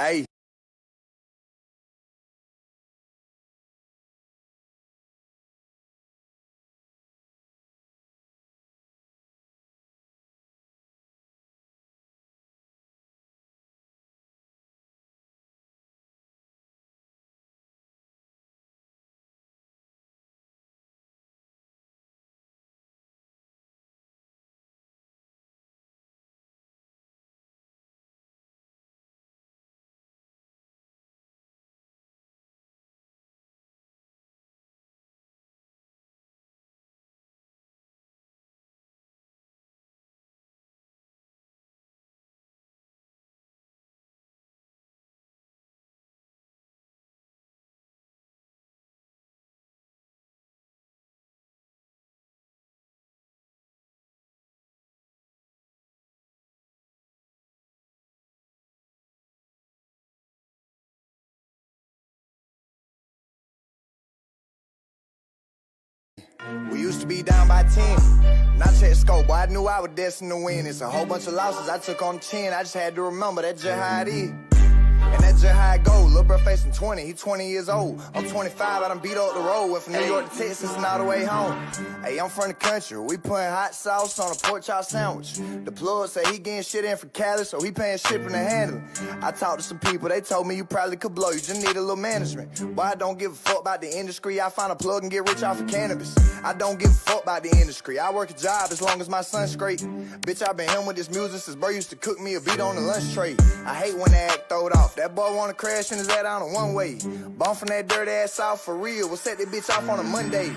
Hey. We used to be down by 10. Not check scope, boy, I knew I was destined to win. It's a whole bunch of losses I took on the chin. I just had to remember that's just how it is. And that's just how it go. Lil' bro facing 20, he 20 years old. I'm 25, I done beat up the road. Went from New York to Texas and all the way home. Hey, I'm from the country. We putting hot sauce on a pork chop sandwich. The plug say he getting shit in from Cali, so he paying shipping and handling. I talked to some people, they told me you probably could blow. You just need a little management. Boy, I don't give a fuck about the industry. I find a plug and get rich off of cannabis. I don't give a fuck about the industry. I work a job as long as my son's straight. Bitch, I been him with this music since bro used to cook me a beat on the lunch tray. I hate when they act throwed off. That boy wanna crash in his head on a one-way. Bum from that dirty ass south for real. We'll set that bitch off on a Monday.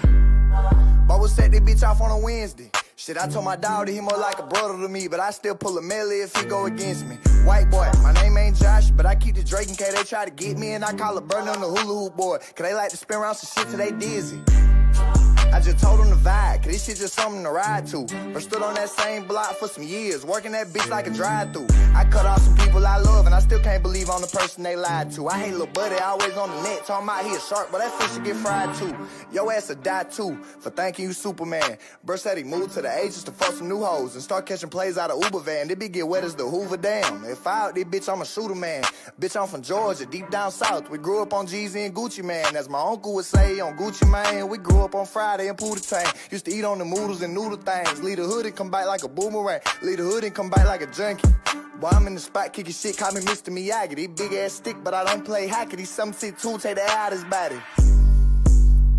But we'll set that bitch off on a Wednesday. Shit, I told my dog that he more like a brother to me, but I still pull a melee if he go against me. White boy, my name ain't Josh, but I keep the Drake in case they try to get me, and I call it burn on the hula hoop boy, cause they like to spin around some shit till they dizzy. I just told them to vibe, cause this shit just something to ride to. But stood on that same block for some years, working that bitch like a drive-thru. I cut off some people I love, and I still can't believe I'm the person they lied to. I hate little buddy, always on the net, talking about he a shark, but that fish should get fried too. Yo ass will die too, for thanking you Superman. Bro said he moved to the Ages to fuck some new hoes, and start catching plays out of Uber van. They be get wet as the Hoover Dam. If I out this bitch, I'm a shooter man. Bitch, I'm from Georgia, deep down south. We grew up on Jeezy and Gucci Man. As my uncle would say, on Gucci Man. We grew up on Friday and Pootie Tang. Used to eat on the noodles and noodle things. Leave the hood and come back like a boomerang. Leave the hood and come back like a junkie. Boy, I'm in the spot kicking shit, call me Mr. Miyagi. They big ass stick, but I don't play hockey. These 7'2", take the air out his body.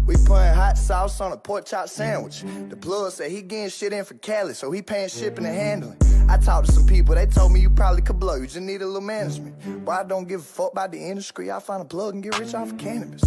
We putting hot sauce on a pork chop sandwich. The plug said he getting shit in from Cali, so he paying shipping and handling. I talked to some people, they told me you probably could blow. You just need a little management. Boy, I don't give a fuck about the industry. I find a plug and get rich off of cannabis.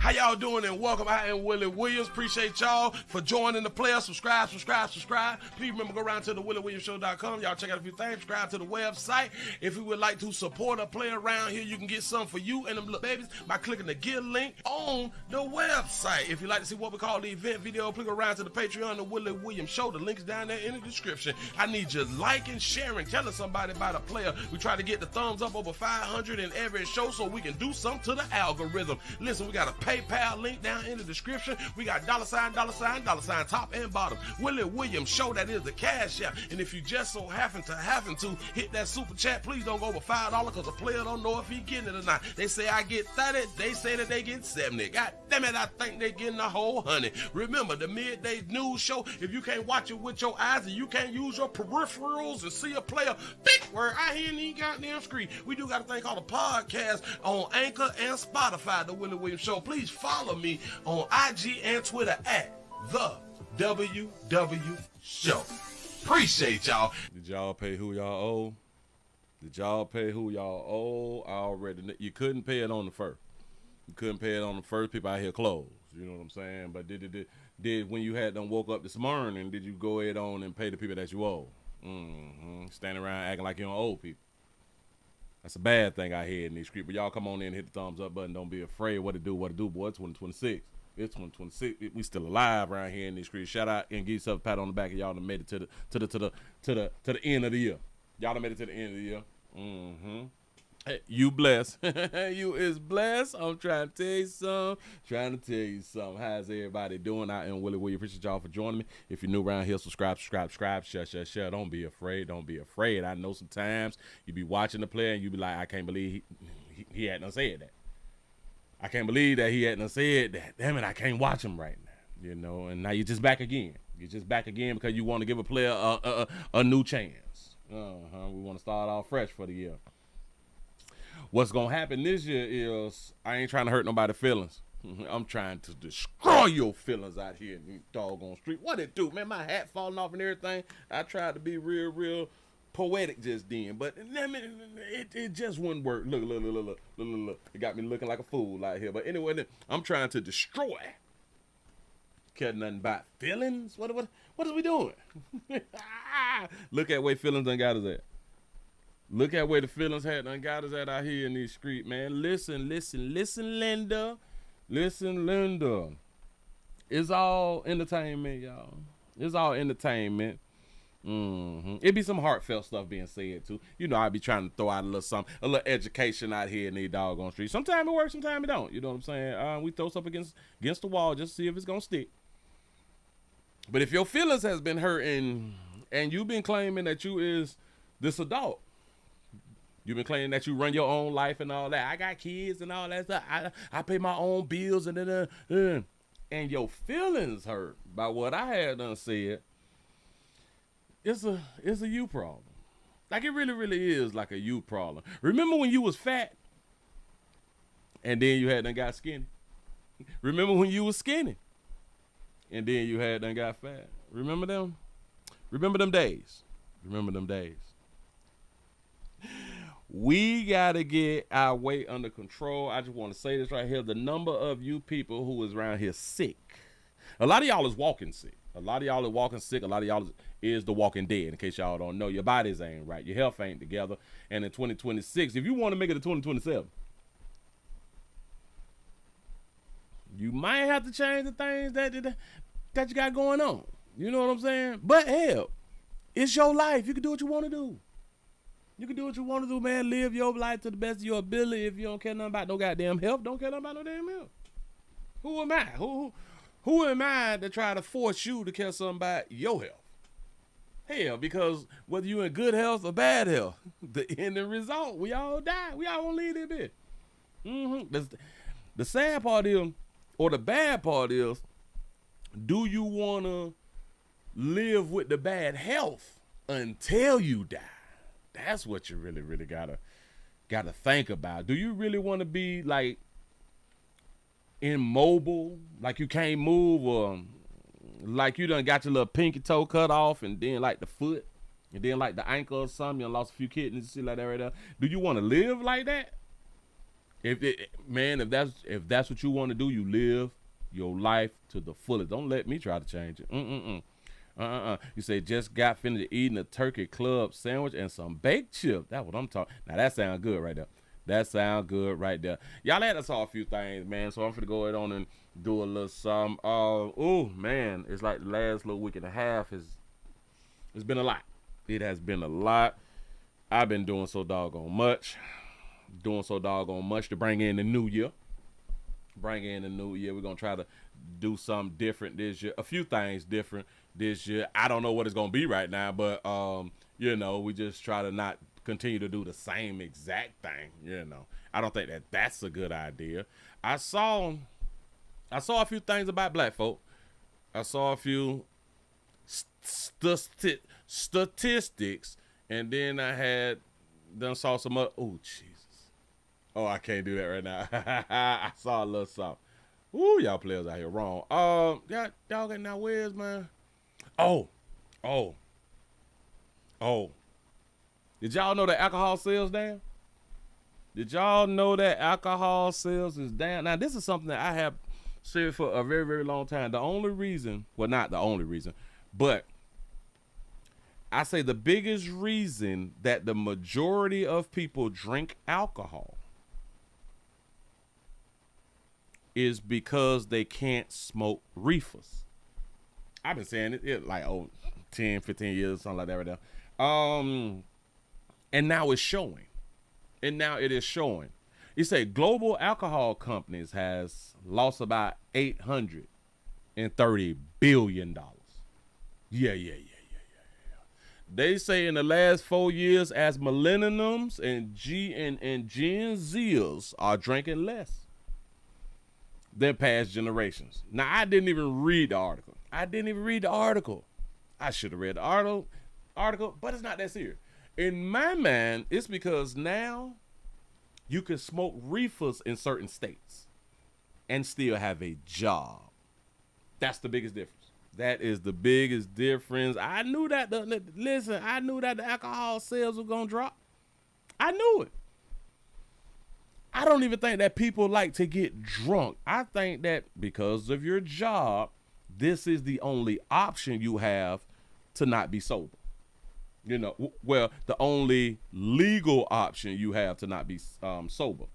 How y'all doing and welcome. I am Willie Williams. Appreciate y'all for joining the player. Subscribe. Please remember, go around to the WillieWilliamsShow.com. Y'all check out a few things. Subscribe to the website. If you would like to support a player around here, you can get something for you and them little babies by clicking the Get link on the website. If you'd like to see what we call the event video, click around to the Patreon, the Willie Williams Show. The link is down there in the description. I need you liking, sharing, telling somebody about a player. We try to get the thumbs up over 500 in every show so we can do something to the algorithm. Listen, we got a PayPal link down in the description. We got $, top and bottom. Willie Williams Show, that is the cash app. And if you just so happen to hit that super chat, please don't go over $5 because the player don't know if he getting it or not. They say I get 30, they say that they get 70. God damn it, I think they getting a whole 100. Remember, the midday news show, if you can't watch it with your eyes and you can't use your peripherals and see a player, big word, I hear any goddamn screen. We do got a thing called a podcast on Anchor and Spotify, the Willie Williams Show. Please follow me on IG and Twitter at the WW Show. Appreciate y'all. Did y'all pay who y'all owe? Did y'all pay who y'all owe? I already. You couldn't pay it on the first. You couldn't pay it on the first. People out here closed. You know what I'm saying? But did when you had them woke up this morning, did you go ahead on and pay the people that you owe? Standing around acting like you don't owe people. That's a bad thing I hear in these streets. But y'all come on in and hit the thumbs up button. Don't be afraid. What it do, boy. It's 2026. It's 2026. We still alive around here in these streets. Shout out and give yourself a pat on the back. Y'all done made it to the end of the year. Y'all done made it to the end of the year. Hey, you blessed. You is blessed. I'm trying to tell you something. How's everybody doing out in Willie? We appreciate y'all for joining me. If you're new around here, subscribe. Share. Don't be afraid. I know sometimes you be watching the player and you be like, I can't believe he hadn't said that. I can't believe that he hadn't said that. Damn it, I can't watch him right now. You know, and now you're just back again. Because you want to give a player a new chance. We want to start off fresh for the year. What's going to happen this year is I ain't trying to hurt nobody's feelings. I'm trying to destroy your feelings out here in the doggone street. What it do, man? My hat falling off and everything. I tried to be real poetic just then, but it just wouldn't work. Look. It got me looking like a fool out here. But anyway, I'm trying to destroy. Care nothing about feelings? What is we doing? Look at where feelings done got us at. Look at where the feelings had done got us at out here in these streets, man. Listen, Linda. Listen, Linda. It's all entertainment, y'all. It's all entertainment. It be some heartfelt stuff being said, too. You know, I be trying to throw out a little something, a little education out here in these doggone streets. Sometimes it works, sometimes it don't. You know what I'm saying? We throw stuff against the wall just to see if it's going to stick. But if your feelings has been hurt and you've been claiming that you is this adult, you've been claiming that you run your own life and all that. I got kids and all that stuff. I pay my own bills and and your feelings hurt by what I had done said. It's a you problem. Like it really is like a you problem. Remember when you was fat and then you had done got skinny? Remember when you was skinny and then you had done got fat? Remember them? Remember them days? We got to get our weight under control. I just want to say this right here. The number of you people who is around here sick. A lot of y'all is walking sick. A lot of y'all is the walking dead. In case y'all don't know, your bodies ain't right. Your health ain't together. And in 2026, if you want to make it to 2027, you might have to change the things that you got going on. You know what I'm saying? But hell, it's your life. You can do what you want to do. Man. Live your life to the best of your ability. If you don't care nothing about no goddamn health, don't care nothing about no damn health. Who am I? Who am I to try to force you to care something about your health? Hell, because whether you in good health or bad health, the ending result, we all die. We all gonna leave this bit. The sad part is, or the bad part is, do you wanna live with the bad health until you die? That's what you really gotta think about. Do you really want to be like immobile, like you can't move, or like you done got your little pinky toe cut off, and then like the foot, and then like the ankle or something, you lost a few kidneys, shit like that right there? Do you want to live like that? If that's what you want to do, you live your life to the fullest. Don't let me try to change it. You say just got finished eating a turkey club sandwich and some baked chips. That's what I'm talking. Now that sounds good right there. Y'all had us saw a few things, man. So I'm gonna go ahead on and do a little something. Oh man, it's like the last little week and a half it's been a lot. It has been a lot. I've been doing so doggone much to bring in the new year. We're gonna try to do something different this year. A few things different this year. I don't know what it's gonna be right now, but we just try to not continue to do the same exact thing. I don't think that's a good idea. I saw a few things about black folk. I saw a few statistics, and then I saw some other. Oh Jesus! Oh, I can't do that right now. I saw a little something. Ooh, y'all players out here wrong. Y'all got now where's man? Oh. Did y'all know that alcohol sales down? Did y'all know that alcohol sales is down? Now, this is something that I have said for a very, very long time. The only reason, well, not the only reason, but I say the biggest reason that the majority of people drink alcohol is because they can't smoke reefers. I've been saying it like 10, 15 years, something like that right now. And now it's showing. and now it is showing. You say global alcohol companies has lost about $830 billion. Yeah. They say in the last 4 years, as millennials and Gen Zers are drinking less than past generations. Now, I didn't even read the article. I should have read the article, but it's not that serious. In my mind, it's because now you can smoke reefers in certain states and still have a job. That's the biggest difference. That is the biggest difference. I knew that. I knew that the alcohol sales were going to drop. I knew it. I don't even think that people like to get drunk. I think that because of your job, this is the only option you have to not be sober. You know, well, the only legal option you have to not be sober.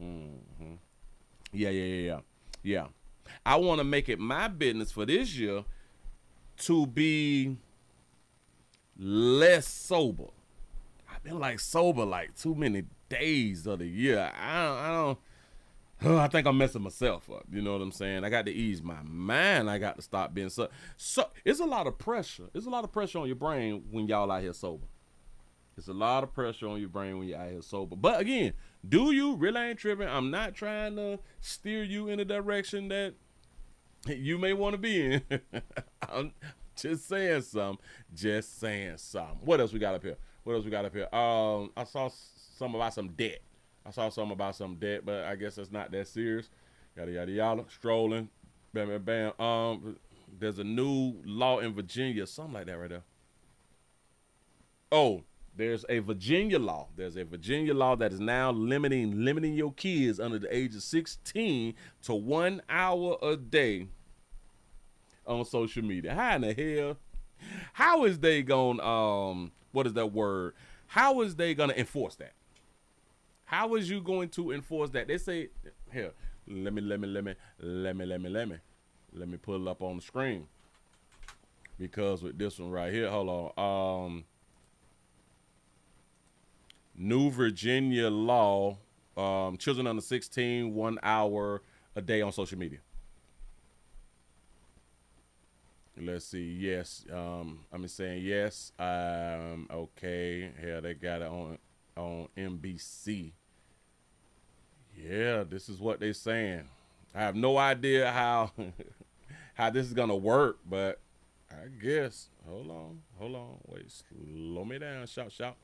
Mm-hmm. Yeah. I want to make it my business for this year to be less sober. I've been like sober like too many days of the year. I think I'm messing myself up. You know what I'm saying? I got to ease my mind. I got to stop being so it's a lot of pressure. It's a lot of pressure on your brain when y'all out here sober. It's a lot of pressure on your brain when you're out here sober. But again, do you? Really ain't tripping. I'm not trying to steer you in a direction that you may want to be in. I'm just saying something. What else we got up here? I saw something about some debt. But I guess that's not that serious. Yada. Strolling. Bam. There's a new law in Virginia. Something like that right there. Oh, there's a Virginia law. That is now limiting your kids under the age of 16 to 1 hour a day on social media. How in the hell? How is they going what is that word? How is they gonna enforce that? How is you going to enforce that? They say, here, let me pull it up on the screen. Because with this one right here, hold on. New Virginia law, children under 16, 1 hour a day on social media. Let's see. Yes. I'm saying yes. Okay. Here they got it on NBC. Yeah, this is what they're saying. I have no idea how this is gonna work, but I guess. Hold on. Wait, slow me down. Shout.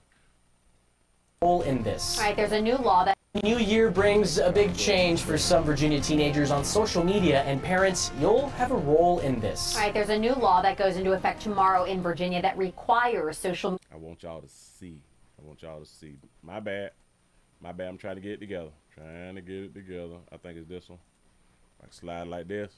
In this. All right, there's a new law that New year brings a big change for some Virginia teenagers on social media, and parents, you'll have a role in this. All right, there's a new law that goes into effect tomorrow in Virginia that requires social. I want y'all to see. My bad. I'm trying to get it together. I think it's this one. I can slide like this.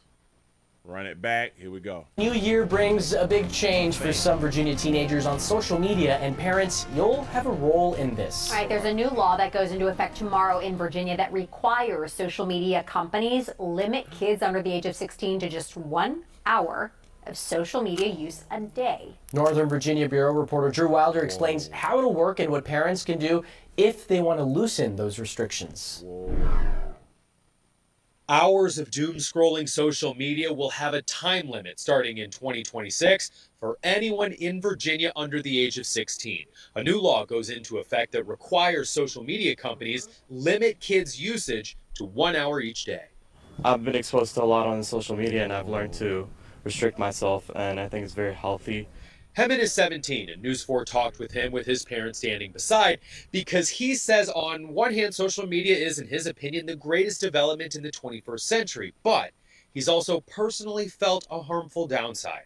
Run it back. Here we go. New year brings a big change for some Virginia teenagers on social media, and parents, you'll have a role in this. All right, there's a new law that goes into effect tomorrow in Virginia that requires social media companies limit kids under the age of 16 to just 1 hour of social media use a day. Northern Virginia Bureau reporter Drew Wilder explains how it'll work and what parents can do if they want to loosen those restrictions. Hours of doom scrolling social media will have a time limit starting in 2026 for anyone in Virginia under the age of 16. A new law goes into effect that requires social media companies limit kids' usage to 1 hour each day. I've been exposed to a lot on social media, and I've learned to restrict myself, and I think it's very healthy. Hemant is 17, and News 4 talked with him with his parents standing beside because he says on one hand, social media is, in his opinion, the greatest development in the 21st century, but he's also personally felt a harmful downside.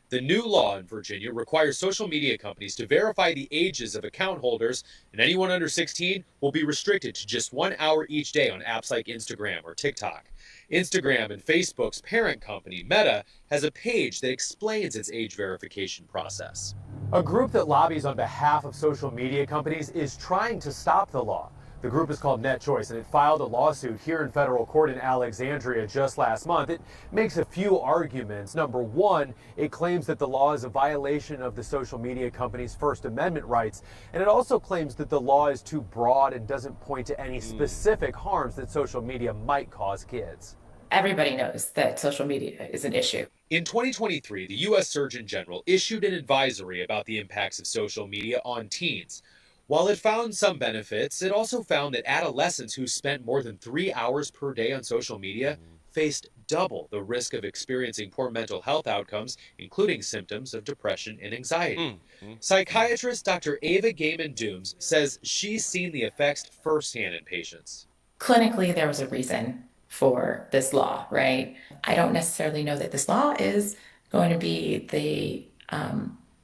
The new law in Virginia requires social media companies to verify the ages of account holders, and anyone under 16 will be restricted to just 1 hour each day on apps like Instagram or TikTok. Instagram and Facebook's parent company, Meta, has a page that explains its age verification process. A group that lobbies on behalf of social media companies is trying to stop the law. The group is called Net Choice, and it filed a lawsuit here in federal court in Alexandria just last month. It makes a few arguments. Number one, it claims that the law is a violation of the social media company's First Amendment rights, and it also claims that the law is too broad and doesn't point to any specific harms that social media might cause kids. Everybody knows that social media is an issue. In 2023, the U.S. Surgeon General issued an advisory about the impacts of social media on teens. While it found some benefits, it also found that adolescents who spent more than 3 hours per day on social media faced double the risk of experiencing poor mental health outcomes, including symptoms of depression and anxiety. Psychiatrist Dr. Ava Gaiman-Dooms says she's seen the effects firsthand in patients. Clinically, there was a reason for this law, right? I don't necessarily know that this law is going to be the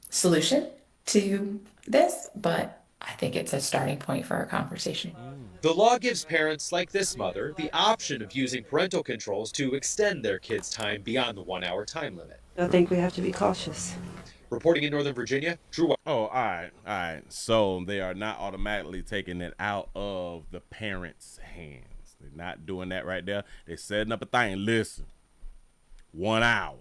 solution to this, but I think it's a starting point for our conversation. The law gives parents like this mother the option of using parental controls to extend their kids' time beyond the 1 hour time limit. I think we have to be cautious. Reporting in Northern Virginia, Drew. Oh, all right. So they are not automatically taking it out of the parents' hands. They're not doing that right there. They're setting up a thing. Listen, 1 hour.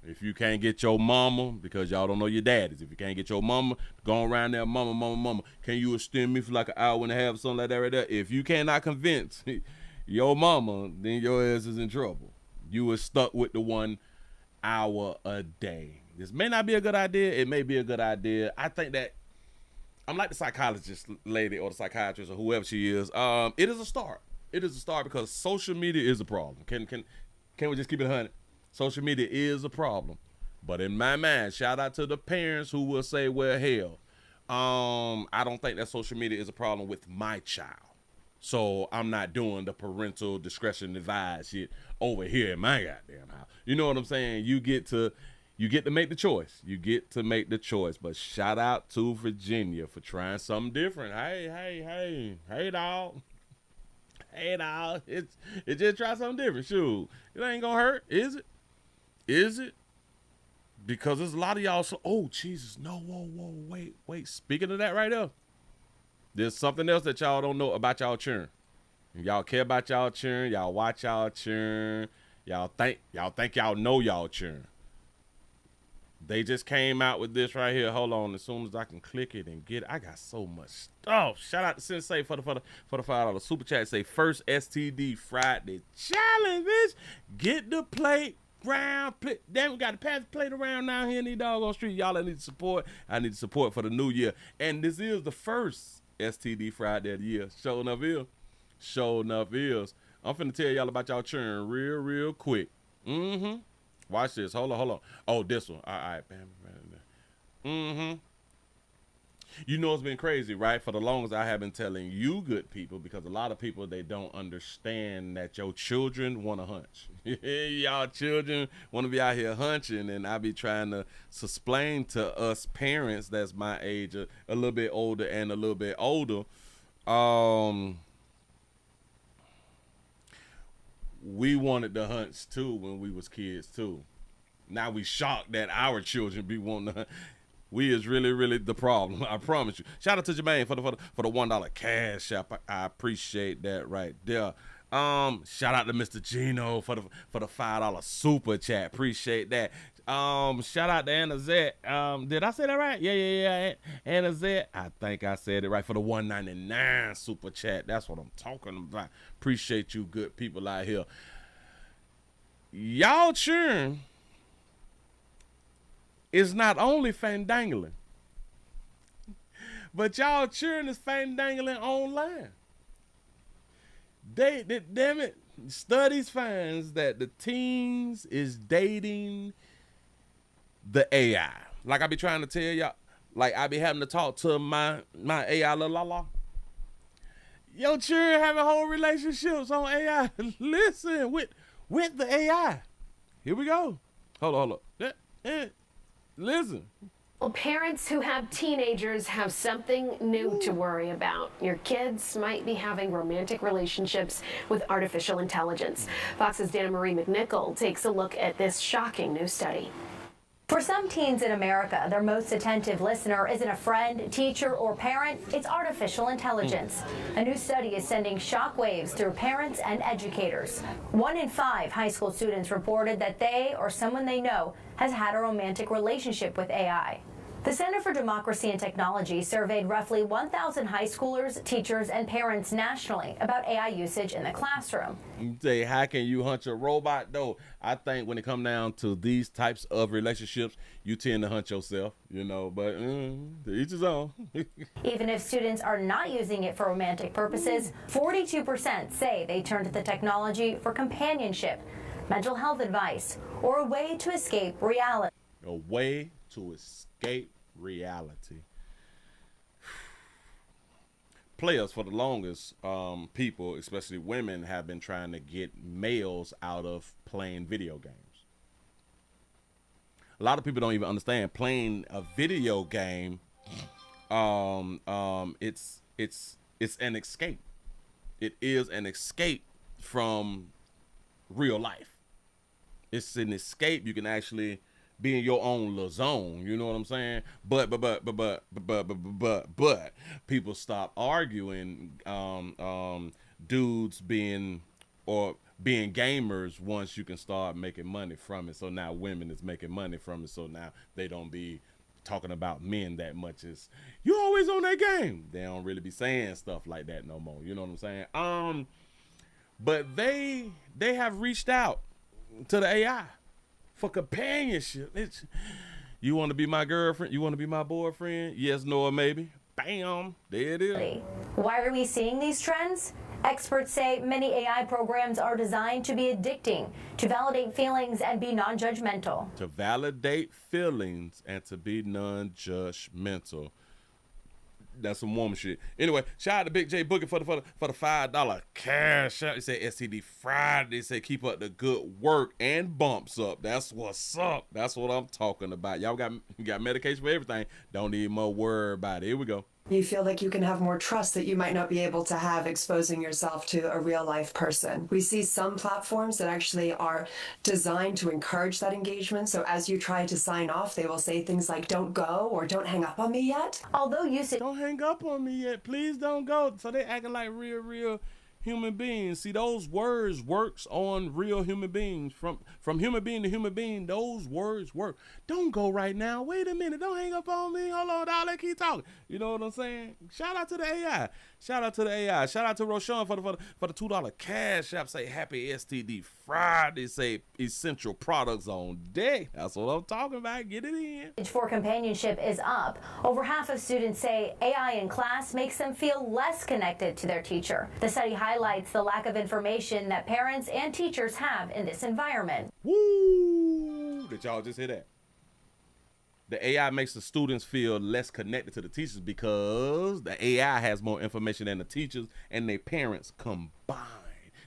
If you can't get your mama, because y'all don't know your daddies, if you can't get your mama, go around there, mama, can you extend me for like an hour and a half or something like that right there? If you cannot convince your mama, then your ass is in trouble. You are stuck with the 1 hour a day. This may not be a good idea. It may be a good idea. I think that I'm like the psychologist lady or the psychiatrist or whoever she is. It is a start. It is a start because social media is a problem. Can we just keep it 100? Social media is a problem. But in my mind, shout out to the parents who will say, well, hell, I don't think that social media is a problem with my child. So I'm not doing the parental discretion advised shit over here in my goddamn house. You know what I'm saying? You get to make the choice. You get to make the choice. But shout out to Virginia for trying something different. Hey, dog. Hey, dog. It just try something different. Shoot, it ain't gonna hurt, is it? Is it? Because there's a lot of y'all. So, oh, Jesus, no, whoa, wait. Speaking of that right there, there's something else that y'all don't know about y'all children. Y'all care about y'all children. Y'all watch y'all children. Y'all think y'all know y'all children. They just came out with this right here. Hold on, as soon as I can click it and get it. I got so much stuff. Shout out to Sensei for the $5 super chat. Say first STD Friday challenge, bitch. Get the plate. Damn, we got to pass the plate around down here in the doggone street. Y'all, I need support. I need support for the new year. And this is the first STD Friday of the year. Sure enough is. I'm finna tell y'all about y'all churn real quick. Watch this. Hold on. Oh, this one. All right. Bam. You know it's been crazy, right? For the longest I have been telling you good people, because a lot of people, they don't understand that your children want to hunch. Y'all children want to be out here hunching, and I be trying to explain to us parents that's my age, a little bit older and a little bit older. We wanted to hunch too when we was kids too. Now we shocked that our children be wanting to hunt. We is really the problem. I promise you. Shout out to Jermaine for the $1 cash app. I appreciate that right there. Shout out to Mr. Gino for the $5 super chat. Appreciate that. Shout out to Anna Zet. Did I say that right? Yeah. Anna Zet. I think I said it right for the $1.99 super chat. That's what I'm talking about. Appreciate you good people out here. Y'all churn is not only fandangling, but y'all churn is fandangling online. Damn it, studies finds that the teens is dating the AI. Like I be trying to tell y'all, like I be having to talk to my AI la. Your children having whole relationships on AI. Listen, with the AI. Here we go. Hold on. Listen. Well, parents who have teenagers have something new to worry about. Your kids might be having romantic relationships with artificial intelligence. Fox's Dana Marie McNichol takes a look at this shocking new study. For some teens in America, their most attentive listener isn't a friend, teacher, or parent, it's artificial intelligence. A new study is sending shockwaves through parents and educators. 1 in 5 high school students reported that they or someone they know has had a romantic relationship with AI. The Center for Democracy and Technology surveyed roughly 1,000 high schoolers, teachers, and parents nationally about AI usage in the classroom. You say, how can you hunt your robot? Though I think when it comes down to these types of relationships, you tend to hunt yourself, you know, but to each his own. Even if students are not using it for romantic purposes, 42% say they turn to the technology for companionship, mental health advice, or a way to escape reality. A way to escape reality. Players, for the longest, people, especially women, have been trying to get males out of playing video games. A lot of people don't even understand playing a video game. It's an escape. It is an escape from real life. It's an escape. You can actually be in your own little zone, you know what I'm saying? But people stop arguing, dudes being gamers once you can start making money from it. So now women is making money from it. So now they don't be talking about men that much as you always on that game. They don't really be saying stuff like that no more. You know what I'm saying? But they have reached out to the AI for companionship. You want to be my girlfriend? You want to be my boyfriend? Yes, no, or maybe. Bam, there it is. Why are we seeing these trends? Experts say many AI programs are designed to be addicting, to validate feelings and be non-judgmental. To validate feelings and to be non-judgmental. That's some woman shit. Anyway, shout out to Big J Boogie for the $5 cash out. They say STD Friday. They say keep up the good work and bumps up. That's what's up. That's what I'm talking about. Y'all got medication for everything. Don't need more worry about it. Here we go. You feel like you can have more trust that you might not be able to have exposing yourself to a real life person. We see some platforms that actually are designed to encourage that engagement. So as you try to sign off, they will say things like, don't go or don't hang up on me yet. Although usage... Don't hang up on me yet. Please don't go. So they acting like real human beings. See, those words works on real human beings. From human being to human being, those words work. Don't go right now. Wait a minute. Don't hang up on me. Hold on, dog. Let's keep talking. You know what I'm saying? Shout out to the AI. Shout out to the AI. Shout out to Roshan for the $2 cash app. Say happy STD Friday. Say essential products on deck. That's what I'm talking about. Get it in. For companionship is up. Over half of students say AI in class makes them feel less connected to their teacher. The study highlights the lack of information that parents and teachers have in this environment. Woo! Did y'all just hear that? The AI makes the students feel less connected to the teachers because the AI has more information than the teachers and their parents combined.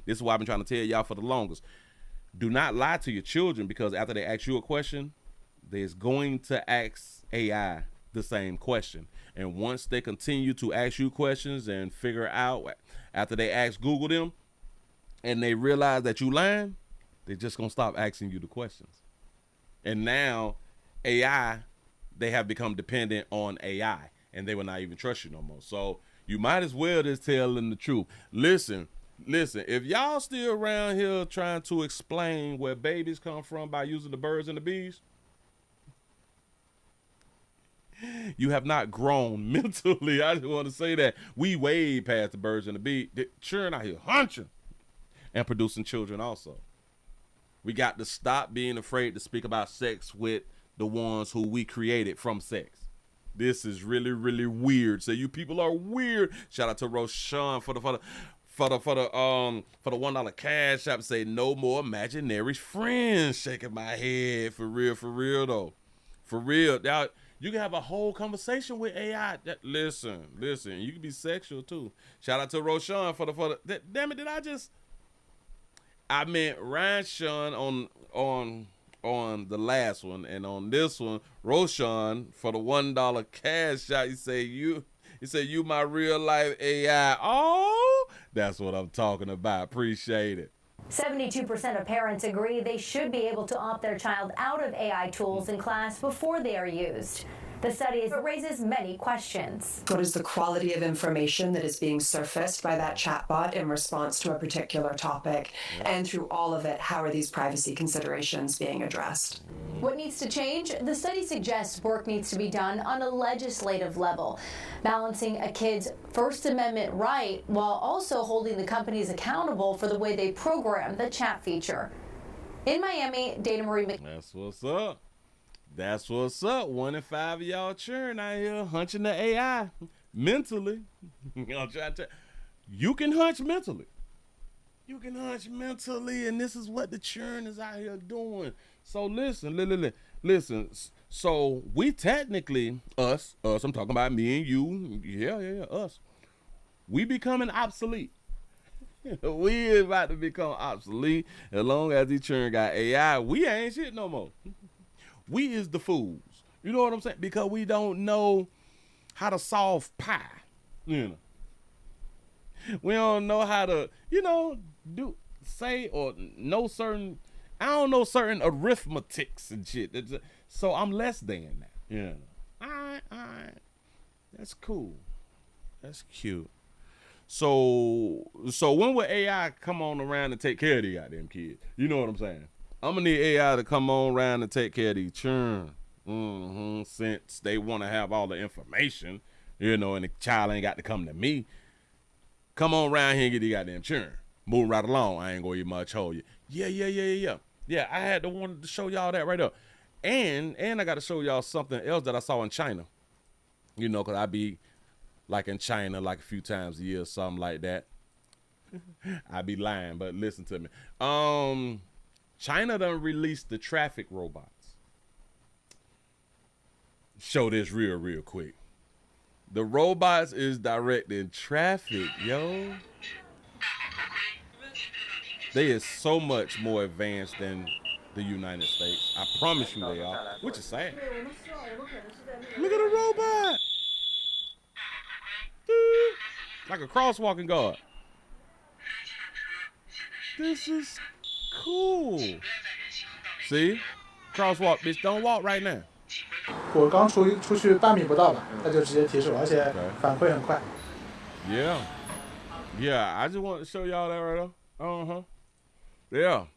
This is why I've been trying to tell y'all for the longest. Do not lie to your children, because after they ask you a question, they're going to ask AI the same question. And once they continue to ask you questions and figure out, after they ask Google them and they realize that you lying, they're just going to stop asking you the questions. And now AI, they have become dependent on AI, and they will not even trust you no more. So you might as well just tell them the truth. Listen, if y'all still around here trying to explain where babies come from by using the birds and the bees, you have not grown mentally. I just want to say that. We way past the birds and the bees. They're churning out here, hunching, and producing children also. We got to stop being afraid to speak about sex with the ones who we created from sex. This is really, really weird. So you people are weird. Shout out to Roshan for the $1 cash app. Say no more imaginary friends. Shaking my head. For real though. For real. Now, you can have a whole conversation with AI. Listen. You can be sexual too. Shout out to Roshan for the damn it, I meant Ryan Sean on the last one, and on this one, Roshan for the $1 cash out. You say you my real life AI. Oh, that's what I'm talking about. Appreciate it. 72% of parents agree they should be able to opt their child out of AI tools in class before they are used. The study raises many questions. What is the quality of information that is being surfaced by that chatbot in response to a particular topic? And through all of it, how are these privacy considerations being addressed? What needs to change? The study suggests work needs to be done on a legislative level, balancing a kid's First Amendment right while also holding the companies accountable for the way they program the chat feature. In Miami, Dana Marie That's what's up. That's what's up. 1 in 5 of y'all churn out here hunching the AI mentally. I'm trying to. You can hunch mentally. You can hunch mentally, and this is what the churn is out here doing. So listen. So we technically, us, I'm talking about me and you, yeah, us. We becoming obsolete. We is about to become obsolete. As long as the churn got AI, we ain't shit no more. We is the fools. You know what I'm saying? Because we don't know how to solve pi. You know. We don't know how to, know certain, I don't know certain arithmetics and shit. So I'm less than that. Yeah. All right. That's cool. That's cute. So when will AI come on around and take care of these goddamn kids? You know what I'm saying? I'm gonna need AI to come on around and take care of these churn. Since they want to have all the information, and the child ain't got to come to me. Come on around here and get the goddamn churn. Moving right along. I ain't gonna even much hold you. Yeah. Yeah, I had wanted to show y'all that right up. And I got to show y'all something else that I saw in China. Because I be like in China like a few times a year or something like that. I be lying, but listen to me. China done released the traffic robots. Show this real quick. The robots is directing traffic, yo. They is so much more advanced than the United States. I promise you they are, which is sad. Look at the robot. Dude, like a crosswalking guard. This is cool. See? Crosswalk, bitch, don't walk right now. 我刚出去半米不到吧，它就直接提示我，而且反馈很快。Yeah, I just want to show y'all that right there. Yeah.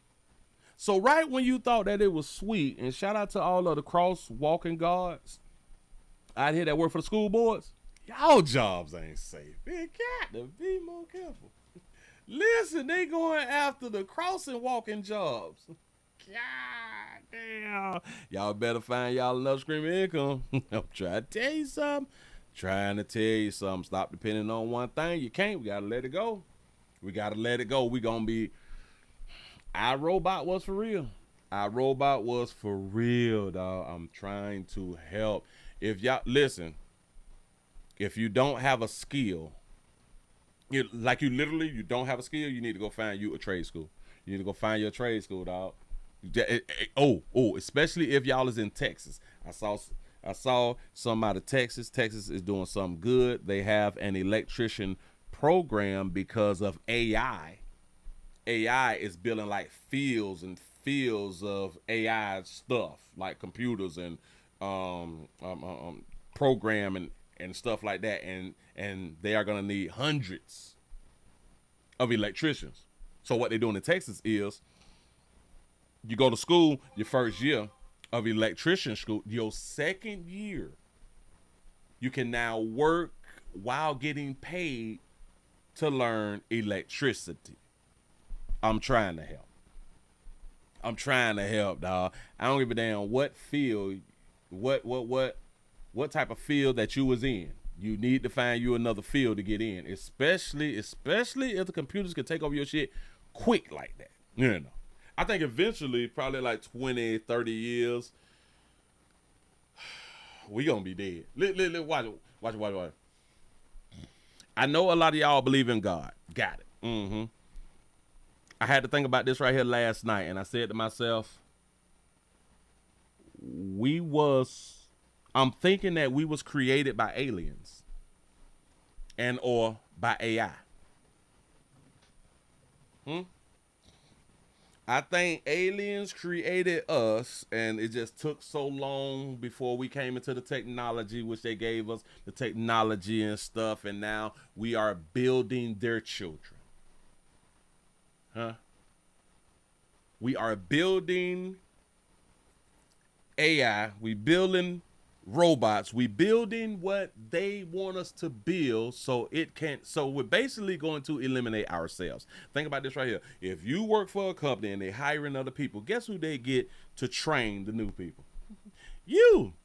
So right when you thought that it was sweet, and shout out to all of the crosswalking guards out here that work for the school boards, y'all jobs ain't safe. You got to be more careful. Listen, they going after the crossing walking jobs. God damn. Y'all better find y'all enough screaming income. I'm trying to tell you something. Stop depending on one thing. You can't. We got to let it go. We going to be. iRobot was for real. iRobot was for real, dog. I'm trying to help. If y'all, listen, if you don't have a skill, you don't have a skill, you need to go find you a trade school. You need to go find your trade school, dog. Especially if y'all is in Texas. I saw some out of Texas. Texas is doing something good. They have an electrician program because of AI. AI is building like fields and fields of AI stuff, like computers and programming and stuff like that. And they are gonna need hundreds of electricians. So what they're doing in Texas is, you go to school your first year of electrician school, your second year, you can now work while getting paid to learn electricity. I'm trying to help, dog. I don't give a damn what field, what type of field that you was in. You need to find you another field to get in, especially if the computers can take over your shit quick like that. I think eventually, probably like 20, 30 years, we gonna be dead. Watch. I know a lot of y'all believe in God. Got it. I had to think about this right here last night, and I said to myself, I'm thinking that we was created by aliens and or by AI. I think aliens created us, and it just took so long before we came into the technology, which they gave us the technology and stuff, and now we are building their children. Huh? We are building AI. We building robots. We building what they want us to build, so it can't. So we're basically going to eliminate ourselves. Think about this right here. If you work for a company and they're hiring other people, guess who they get to train the new people?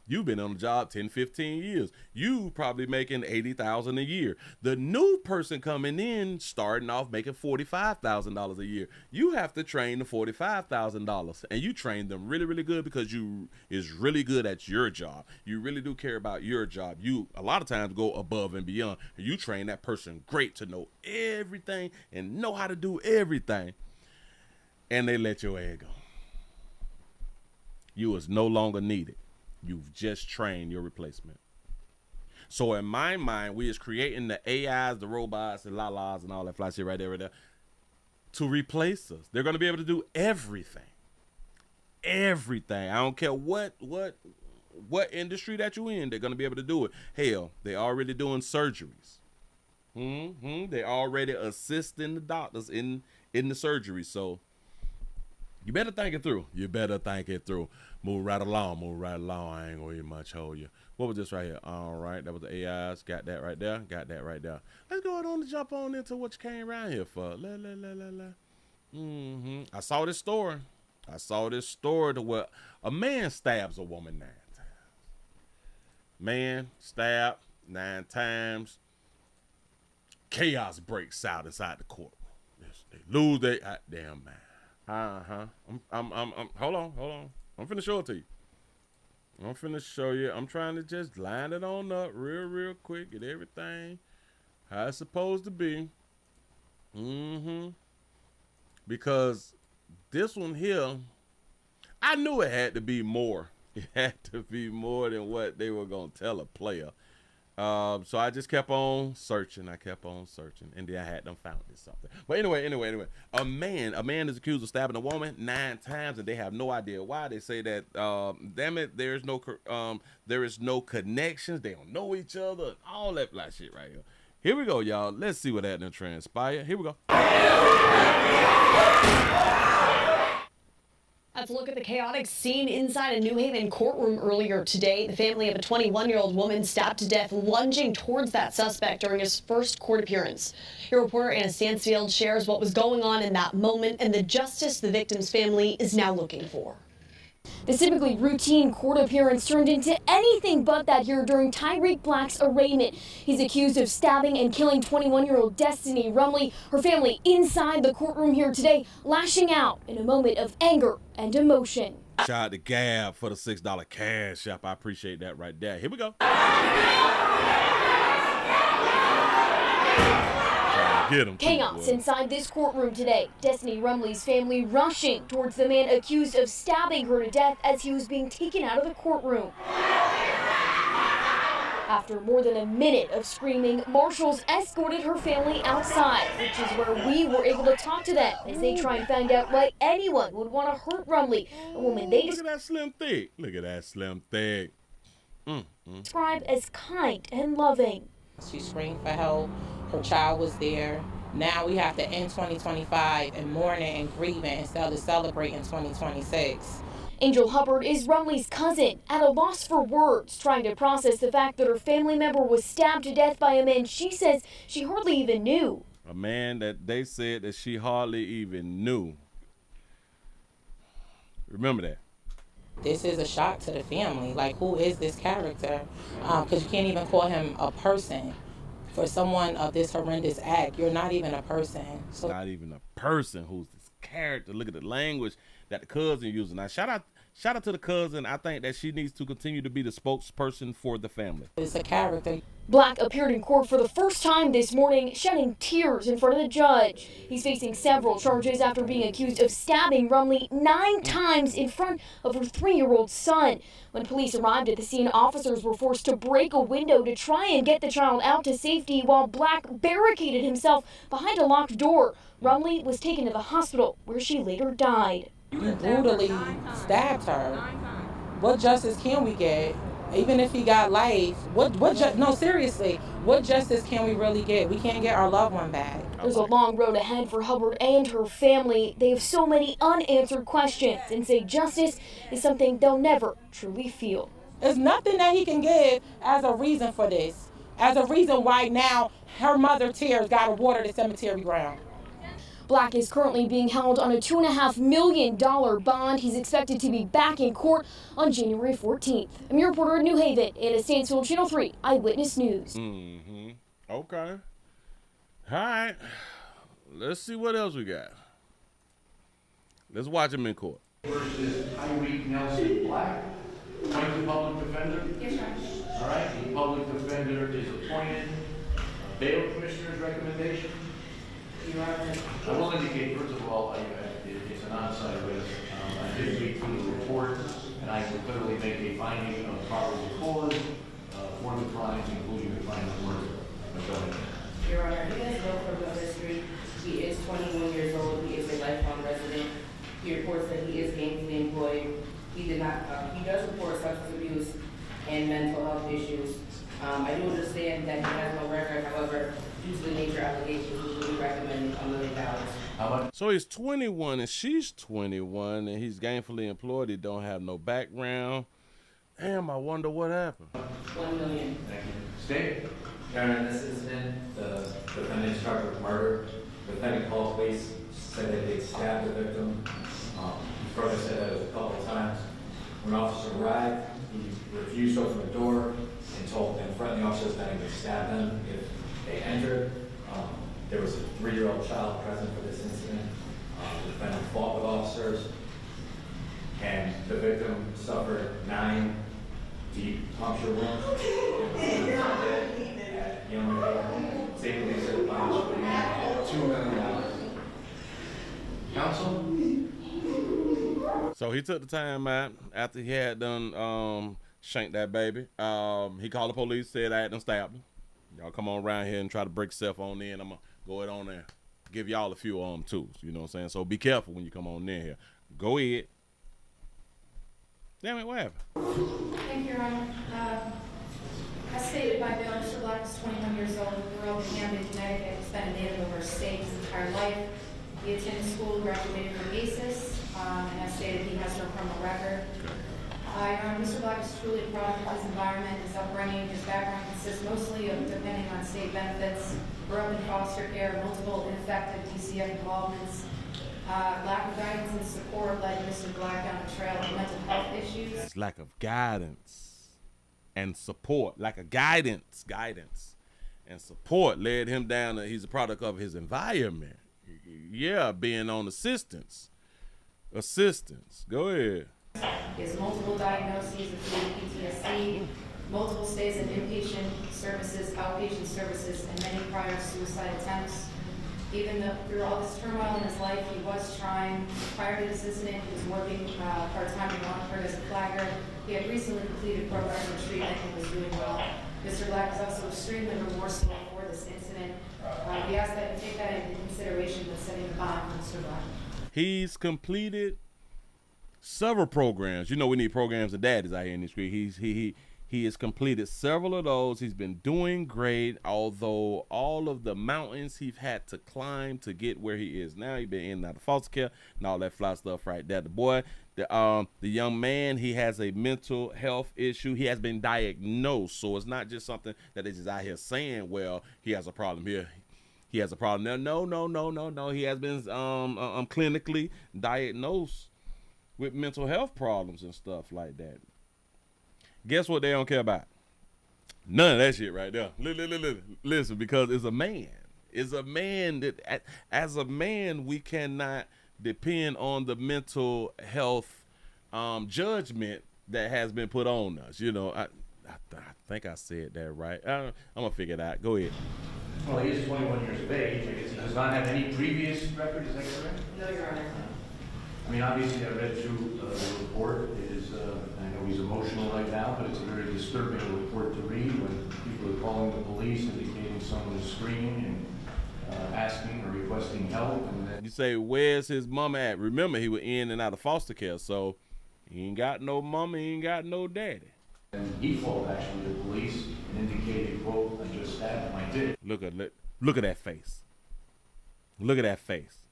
You've been on the job 10, 15 years. You probably making $80,000 a year. The new person coming in, starting off making $45,000 a year. You have to train the $45,000, and you train them really, really good because you is really good at your job. You really do care about your job. You a lot of times go above and beyond. And you train that person great to know everything and know how to do everything. And they let your ass go. You is no longer needed. You've just trained your replacement. So in my mind, we is creating the AIs, the robots, the lalas, and all that fly shit right there, to replace us. They're going to be able to do everything. Everything. I don't care what industry that you're in, they're going to be able to do it. Hell, they're already doing surgeries. They're already assisting the doctors in the surgery. So you better think it through. You better think it through. Move right along. Move right along. I ain't gonna even much hold you. What was this right here? All right, that was the AIs. Got that right there. Got that right there. Let's go on to jump on into what you came around here for. I saw this story. To where a man stabs a woman 9 times. Man stabbed 9 times. Chaos breaks out inside the courtroom. They lose their damn mind. Hold on. I'm finna show it to you. I'm finna show you. I'm trying to just line it on up real quick. Get everything how it's supposed to be. Because this one here, I knew it had to be more. It had to be more than what they were gonna tell a player. So I just kept on searching. And then I had them found this something. But anyway, a man is accused of stabbing a woman 9 times, and they have no idea why. They say that, damn it, there is no connections. They don't know each other. All that fly shit right here. Here we go, y'all. Let's see what that done transpire. Here we go. Let's look at the chaotic scene inside a New Haven courtroom earlier today. The family of a 21-year-old woman stabbed to death, lunging towards that suspect during his first court appearance. Your reporter Anna Stansfield shares what was going on in that moment and the justice the victim's family is now looking for. The typically routine court appearance turned into anything but that here during Tyreek Black's arraignment. He's accused of stabbing and killing 21-year-old Destiny Rumley. Her family inside the courtroom here today, lashing out in a moment of anger and emotion. Shout out to Gab for the $6 cash app. I appreciate that right there. Here we go. Chaos inside this courtroom today. Destiny Rumley's family rushing towards the man accused of stabbing her to death as he was being taken out of the courtroom. After more than a minute of screaming, marshals escorted her family outside, which is where we were able to talk to them as they try and find out why anyone would want to hurt Rumley, a woman they Look at that slim thick. describe as kind and loving. She screamed for help. Her child was there. Now we have to end 2025 in mourning and grieving instead of celebrating 2026. Angel Hubbard is Rumley's cousin, at a loss for words, trying to process the fact that her family member was stabbed to death by a man she says she hardly even knew. A man that they said that she hardly even knew. Remember that. This is a shock to the family. Like, who is this character? Because you can't even call him a person. For someone of this horrendous act, you're not even a person. So not even a person. Who's this character? Look at the language that the cousin using. Now, shout Shout out to the cousin. I think that she needs to continue to be the spokesperson for the family. It's a character. Black appeared in court for the first time this morning, shedding tears in front of the judge. He's facing several charges after being accused of stabbing Rumley 9 times in front of her 3-year-old son. When police arrived at the scene, officers were forced to break a window to try and get the child out to safety, while Black barricaded himself behind a locked door. Rumley was taken to the hospital, where she later died. He brutally stabbed her. What justice can we get? Even if he got life, no, seriously, what justice can we really get? We can't get our loved one back. There's a long road ahead for Hubbard and her family. They have so many unanswered questions and say justice is something they'll never truly feel. There's nothing that he can give as a reason for this, as a reason why now her mother tears gotta water the cemetery ground. Black is currently being held on a $2.5 million bond. He's expected to be back in court on January 14th. I'm your reporter in New Haven, Anna Stansfield, Channel 3 Eyewitness News. Okay. All right. Let's see what else we got. Let's watch him in court. Versus Tyreek Nelson Black, appointed public defender. Yes, sir. All right. The public defender is appointed. Bail commissioner's recommendation. I will indicate, first of all, it's an on-site risk. I did read through the report, and I can clearly make a finding of probable cause for the crimes, including the crime of murder. Go ahead. Your Honor, he has no criminal history. He is 21 years old. He is a lifelong resident. He reports that he is gainfully employed. He does report substance abuse and mental health issues. I do understand that he has no record, however, due to the nature of allegations, we will be recommending $1 million. So he's 21 and she's 21 and he's gainfully employed. He don't have no background. Damn, I wonder what happened. $1 million. Thank you. State. Karen, in this incident, the defendant is charged with murder. The defendant called police, said that they stabbed the victim. He further said that it was a couple of times. When officers arrived, he refused to open the door and threatened the officers that he would stab them if they entered. There was a 3-year-old child present for this incident. The defendant fought with officers, and the victim suffered 9 deep puncture wounds. $2 million. Counsel? So he took the time out after he had done shanked that baby. He called the police, said I had done stabbed him. Y'all come on around here and try to break yourself on in. I'm going to go ahead on there. Give y'all a few tools. You know what I'm saying? So be careful when you come on in here. Go ahead. Damn it, what happened? Thank you, Your Honor. As stated by Bill, Mr. Black is 21 years old, grew up in Camden, Connecticut, spent a native over state his entire life. He attended school, graduated from ACES, and as stated, he has no criminal record. Your Honor, Mr. Black is truly a product of his environment, his upbringing, his background consists mostly of depending on state benefits, grew up in foster care, multiple ineffective DCF involvements. Lack of guidance and support led Mr. Black down a trail of mental health issues. Lack of guidance and support, lack of guidance and support led him down. He's a product of his environment. Yeah, being on assistance. Go ahead. He has multiple diagnoses of PTSD, multiple stays in inpatient services, outpatient services, and many prior suicide attempts. Even though through all this turmoil in his life, he was trying. Prior to this incident, he was working part-time in Longford as a flagger. He had recently completed programs and treatment and was doing well. Mr. Black is also extremely remorseful for this incident. We ask that you take that into consideration when setting the bond for Mr. Black. He's completed several programs. You know we need programs and daddies out here in the street. He has completed several of those. He's been doing great, although all of the mountains he's had to climb to get where he is now. He's been in and out of foster care and all that fly stuff right there. The boy, the young man, he has a mental health issue. He has been diagnosed, so it's not just something that is just out here saying, well, he has a problem here. He has a problem there. No. He has been clinically diagnosed with mental health problems and stuff like that. Guess what they don't care about? None of that shit right there. Listen, because it's a man. It's a man that, as a man, we cannot depend on the mental health judgment that has been put on us. You know, I think I said that right. I'm gonna figure it out. Go ahead. Well, he is 21 years of age. I guess he does not have any previous record. Is that correct? No, Your Honor. I mean, obviously, I read through the report. It is, I know he's emotional right now, but it's a very disturbing report to read when people are calling the police, indicating someone is screaming and asking or requesting help. And then You say, where's his mama at? Remember, he was in and out of foster care, so he ain't got no mama, he ain't got no daddy. and he called actually the police and indicated, quote, "I just stabbed my dick." Look at that face. Look at that face.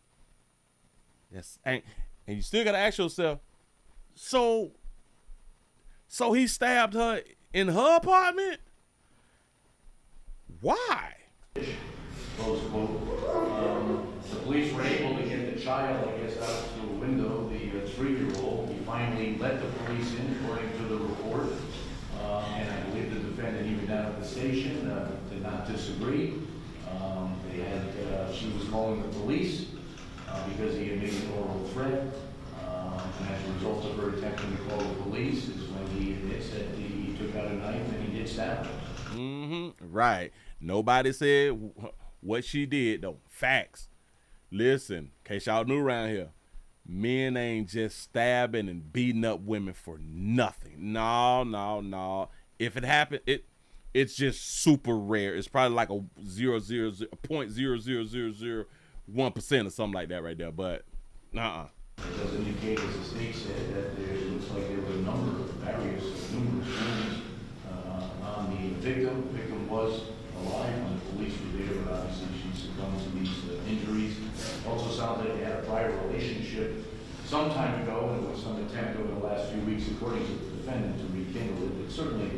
Yes, and you still gotta ask yourself, so he stabbed her in her apartment? Why? Close quote. The police were able to get the child, I guess, out through a window, the 3-year-old. He finally let the police in, according to the report. And I believe the defendant, even down at the station, did not disagree. She was calling the police because he had made an oral threat. And as a result of her attempting to call the police is when he admits that he took out a knife and he did stab her. Right. Nobody said what she did, though. Facts. Listen, in case y'all new around here, men ain't just stabbing and beating up women for nothing. No. If it happened, it's just super rare. It's probably like a 0.00001% or something like that right there. But It does indicate, as the state said, that there looks like there were a number of numerous wounds on the victim. The victim was alive when the police were there, but obviously she succumbed to these injuries. Also sounds like they had a prior relationship some time ago, and there was some attempt over the last few weeks, according to the defendant, to rekindle it. But certainly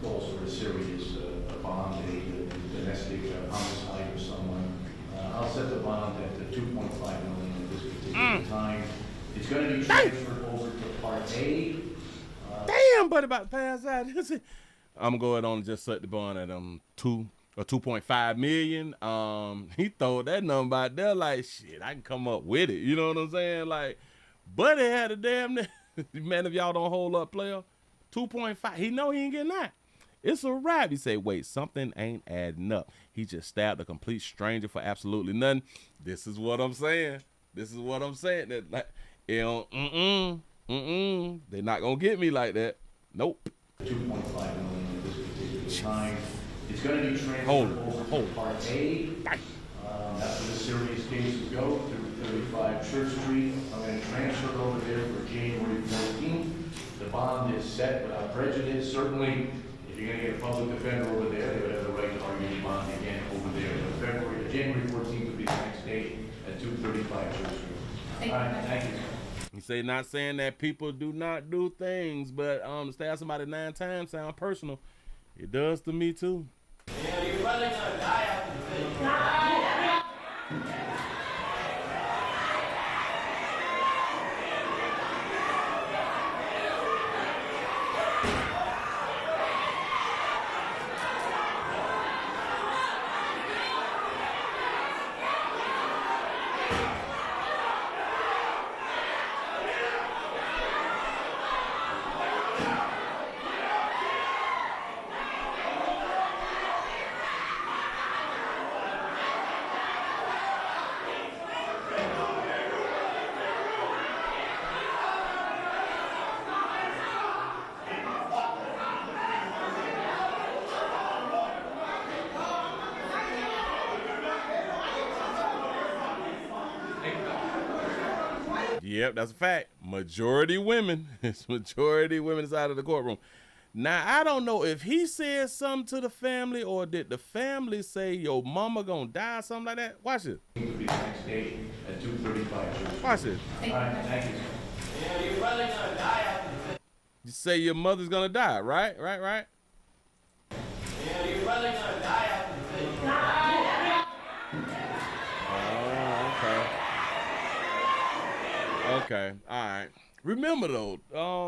calls for a serious bond, a domestic homicide or someone. I'll set the bond at $2.5 million at this particular time. It's going to be transferred over to Part A. Damn, buddy, about to pass out. I'm going on and just set the bond at 2.5 million. He throw that number out there like, shit, I can come up with it. You know what I'm saying? Like, buddy had a damn man, if y'all don't hold up, player. 2.5. He know he ain't getting that. It's a wrap. He say, wait, something ain't adding up. He just stabbed a complete stranger for absolutely nothing. This is what I'm saying. That like, they're not gonna get me like that. Nope. 2.5 million at this particular time. It's going to be transferred over to Part A. That's where the serious cases go, through 35 Church Street. I'm going to transfer it over there for January 14th. The bond is set without prejudice. Certainly, if you're going to get a public defender over there, they would have the right to argue the bond again over there. But January 14th will be the next date at 235 Church Street. All right, thank you. He say, not saying that people do not do things, but to stab somebody 9 times sound personal. It does to me too. Yeah, you're probably gonna die after the video. Yep, that's a fact. Majority women. It's majority women inside of the courtroom. Now, I don't know if he said something to the family or did the family say your mama gonna die or something like that. Watch it. Next date at 235. Watch it. All right, thank you. Yeah, you're probably gonna die after the video. You say your mother's gonna die, right? Yeah, you're probably gonna die after the video. Okay, all right. Remember though,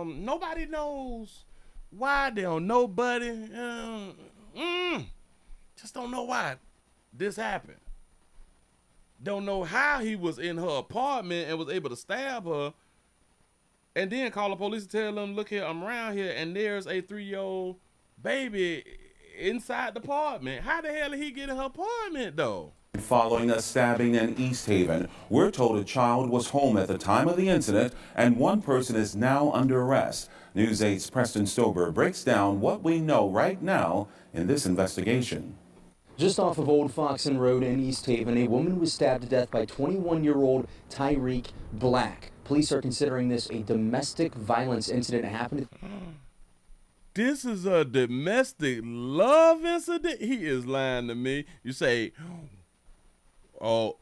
nobody knows why. They don't nobody. Just don't know why this happened. Don't know how he was in her apartment and was able to stab her and then call the police and tell them, look here, I'm around here, and there's a 3-year-old baby inside the apartment. How the hell did he get in her apartment, though? Following a stabbing in East Haven, we're told a child was home at the time of the incident, and one person is now under arrest. News 8's Preston Stober breaks down what we know right now in this investigation. Just off of Old Foxen Road in East Haven, a woman was stabbed to death by 21-year-old Tyreek Black. Police are considering this a domestic violence incident. It happened. This is a domestic love incident? He is lying to me. You say, oh,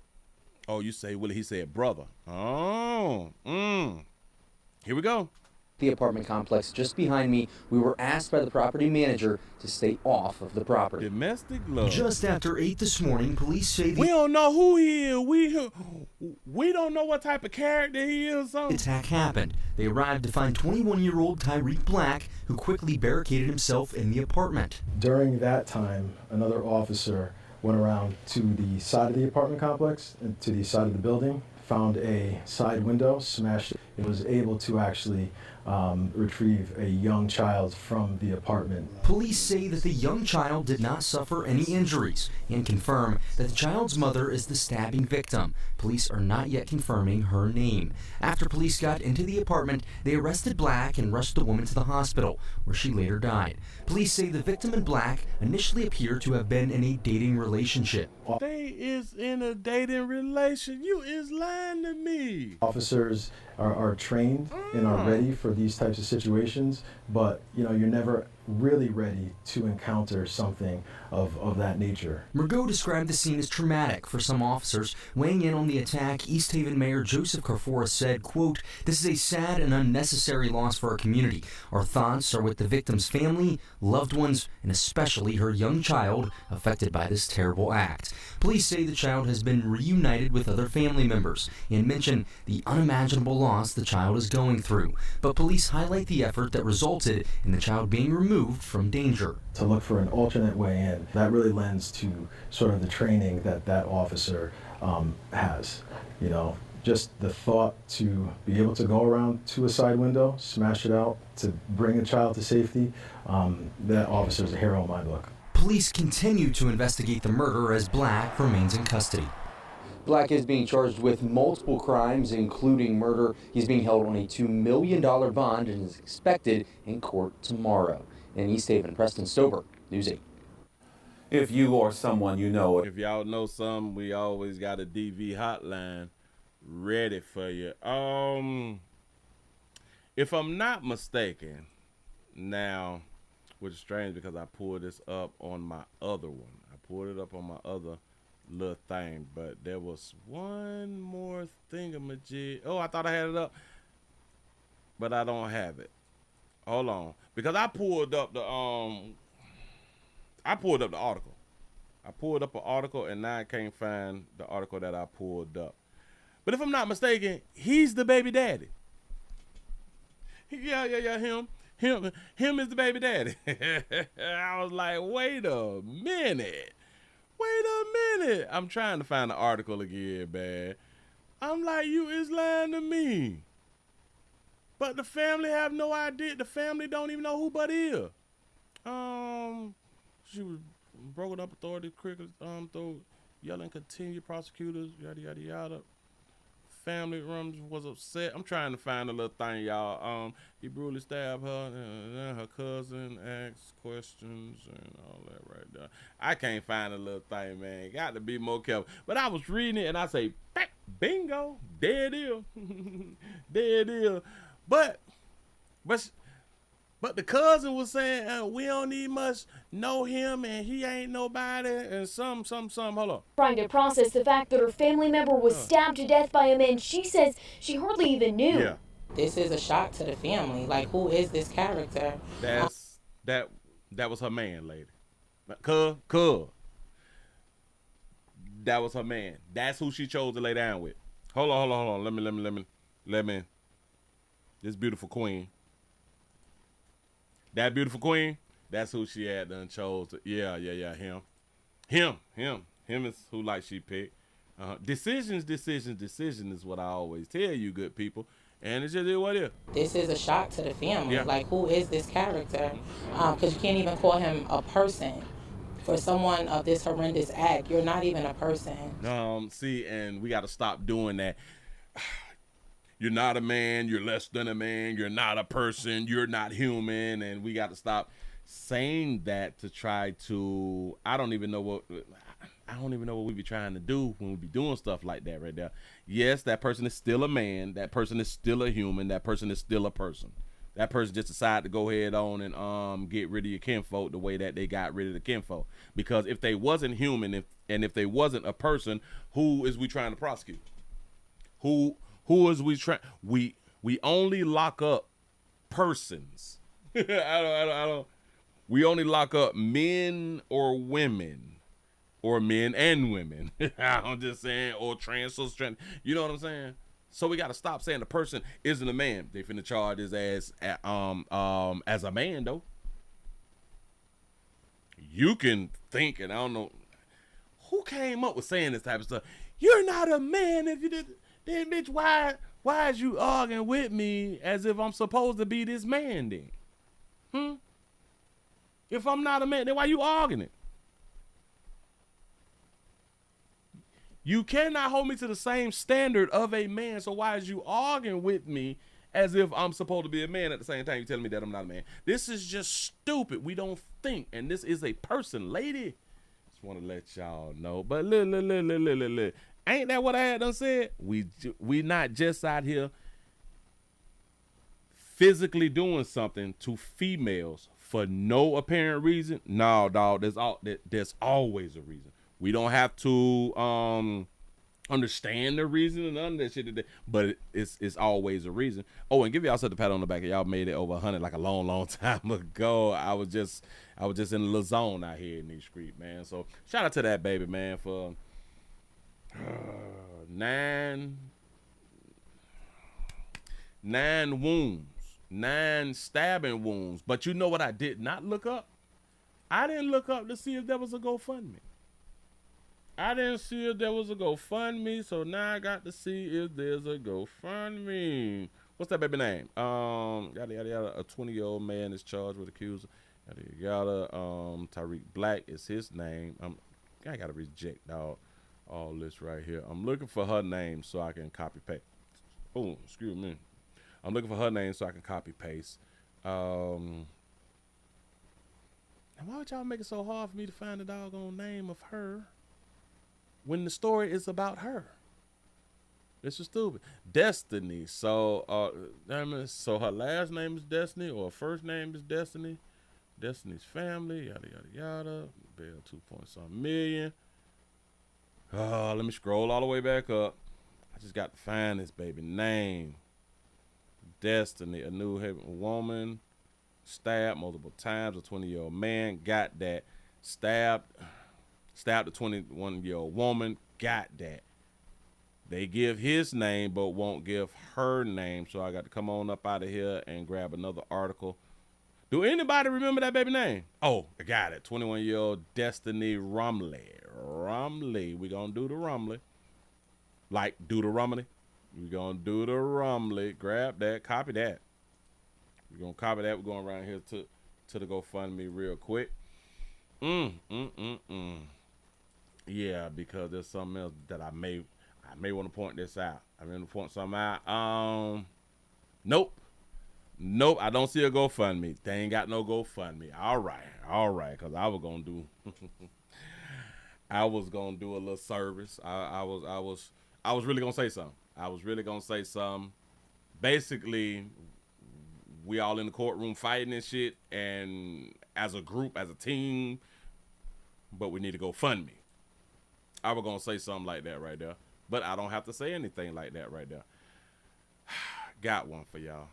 you say, Willie, he said brother. Oh, here we go. The apartment complex just behind me. We were asked by the property manager to stay off of the property. Domestic love. Just after 8 this morning, police say we don't know who he is. We don't know what type of character he is. The attack happened. They arrived to find 21-year-old Tyreek Black, who quickly barricaded himself in the apartment. During that time, another officer went around to the side of the apartment complex and to the side of the building, found a side window, smashed it. It was able to actually retrieve a young child from the apartment. Police say that the young child did not suffer any injuries and confirm that the child's mother is the stabbing victim. Police are not yet confirming her name. After police got into the apartment, they arrested Black and rushed the woman to the hospital, where she later died. Police say the victim and Black initially appear to have been in a dating relationship. They is in a dating relation. You is lying to me. Officers are trained and are ready for these types of situations, but you're never really ready to encounter something of that nature. Mergot described the scene as traumatic for some officers. Weighing in on the attack, East Haven Mayor Joseph Carfora said, quote, "This is a sad and unnecessary loss for our community. Our thoughts are with the victim's family, loved ones, and especially her young child affected by this terrible act." Police say the child has been reunited with other family members and mention the unimaginable loss the child is going through. But police highlight the effort that resulted in the child being removed from danger. To look for an alternate way in, that really lends to sort of the training that officer has. Just the thought to be able to go around to a side window, smash it out, to bring a child to safety, that officer's a hero in my book. Police continue to investigate the murder as Black remains in custody. Black is being charged with multiple crimes, including murder. He's being held on a $2 million bond and is expected in court tomorrow. In East Haven, Preston Stober, News 8. If you or someone you know. If y'all know something, we always got a DV hotline ready for you. If I'm not mistaken, now, which is strange because I pulled this up on my other one. I pulled it up on my other little thing, but there was one more thingamajig. Oh, I thought I had it up, but I don't have it. Hold on, because I pulled up the article. I pulled up an article, and now I can't find the article that I pulled up. But if I'm not mistaken, he's the baby daddy. Yeah, him is the baby daddy. I was like, wait a minute. I'm trying to find the article again, man. I'm like, you is lying to me. But the family have no idea. The family don't even know who Bud is. She was broken up authority, crickets, through yelling, continued prosecutors, yada, yada, yada. Family was upset. I'm trying to find a little thing, y'all. He brutally stabbed her, and then her cousin asked questions and all that right there. I can't find a little thing, man. Got to be more careful. But I was reading it, and I say, bingo, there it is. There it is. But the cousin was saying, we don't need much know him, and he ain't nobody, and some, hold on. Trying to process the fact that her family member was stabbed to death by a man she says she hardly even knew. Yeah. This is a shock to the family. Like, who is this character? That was her man, lady. That was her man. That's who she chose to lay down with. Hold on. Let me. This beautiful queen. That beautiful queen, that's who she had done chose. Yeah, him. Him is who like she picked. Decisions is what I always tell you, good people. And it's just what it is. This is a shock to the family. Yeah. Like, who is this character? Because you can't even call him a person. For someone of this horrendous act, you're not even a person. See, and we got to stop doing that. You're not a man. You're less than a man. You're not a person. You're not human. And we got to stop saying that to try to. I don't even know what we be trying to do when we be doing stuff like that right there. Yes, that person is still a man. That person is still a human. That person is still a person. That person just decided to go ahead on and get rid of your kinfolk the way that they got rid of the kinfolk. Because if they wasn't human, if they wasn't a person, who is we trying to prosecute? Who is we trying? We only lock up persons. I don't. We only lock up men or women, or men and women. I'm just saying, or trans. You know what I'm saying? So we got to stop saying the person isn't a man. They finna charge his ass as a man though. You can think, and I don't know who came up with saying this type of stuff. You're not a man if you did. Then bitch, why is you arguing with me as if I'm supposed to be this man then? If I'm not a man, then why you arguing it? You cannot hold me to the same standard of a man, so why is you arguing with me as if I'm supposed to be a man at the same time you telling me that I'm not a man? This is just stupid. We don't think, and this is a person, lady. Just want to let y'all know. But look. Ain't that what I had done said? We not just out here physically doing something to females for no apparent reason. No, dog, there's always a reason. We don't have to understand the reason and none of that shit today, but it's always a reason. Oh, and give y'all such a pat on the back. Y'all made it over 100 like a long time ago. I was just in a little zone out here in these streets, man. So shout out to that baby, man, for 9 wounds, 9 stabbing wounds. But you know what I did not look up? I didn't look up to see if there was a GoFundMe. I didn't see if there was a GoFundMe, so now I got to see if there's a GoFundMe. What's that baby name? Yada yada yada. A 20-year-old man is charged with accusing. Yada yada. Tyreek Black is his name. I gotta reject all this right here. I'm looking for her name so I can copy paste. Oh, excuse me. I'm looking for her name so I can copy paste. And why would y'all make it so hard for me to find the doggone name of her when the story is about her? This is stupid. Destiny. So so her last name is Destiny, or her first name is Destiny. Destiny's family, yada yada yada. Bail 2.some million. Let me scroll all the way back up. I just got to find this baby name. Destiny, a New Haven woman, stabbed multiple times. A 20-year-old man, got that. Stabbed a 21-year-old woman, got that. They give his name but won't give her name, so I got to come on up out of here and grab another article. Do anybody remember that baby name? Oh, I got it. 21-year-old Destiny Rumley. We gonna do the Rumley. Like, do the Rumley. We gonna do the Rumley. Grab that. Copy that. We're gonna copy that. We're going around here to the GoFundMe real quick. Yeah, because there's something else that I may want to point this out. I may want to point something out. Nope, I don't see a GoFundMe. They ain't got no GoFundMe. All right, because I was gonna do I was gonna do a little service. I was really gonna say something. Basically, we all in the courtroom fighting and shit, and as a group, as a team, but we need to GoFundMe. I was gonna say something like that right there, but I don't have to say anything like that right there. Got one for y'all.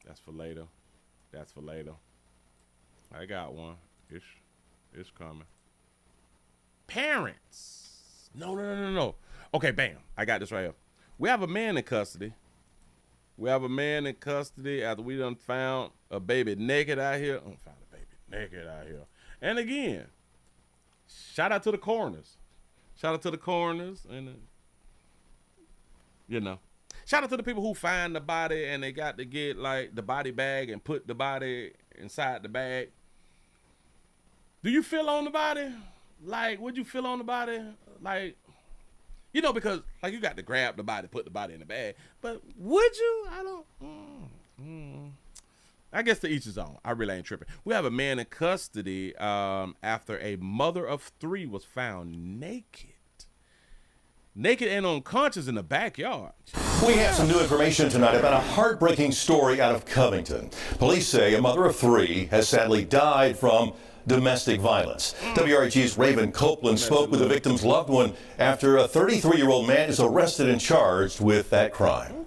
That's for later. I got one. It's coming. Parents. No. Okay, bam. I got this right here. We have a man in custody. After we done found a baby naked out here. And again, shout out to the coroners. Shout out to the coroners and, you know. Shout out to the people who find the body and they got to get, like, the body bag and put the body inside the bag. Do you feel on the body? Like, would you feel on the body? Like, you know, because, like, you got to grab the body, put the body in the bag. But would you? I don't. I guess to each his own. I really ain't tripping. We have a man in custody after a mother of 3 was found naked and unconscious in the backyard. We have some new information tonight about a heartbreaking story out of Covington. Police say a mother of 3 has sadly died from domestic violence. WREG's Raven Copeland spoke with the victim's loved one after a 33-year-old man is arrested and charged with that crime.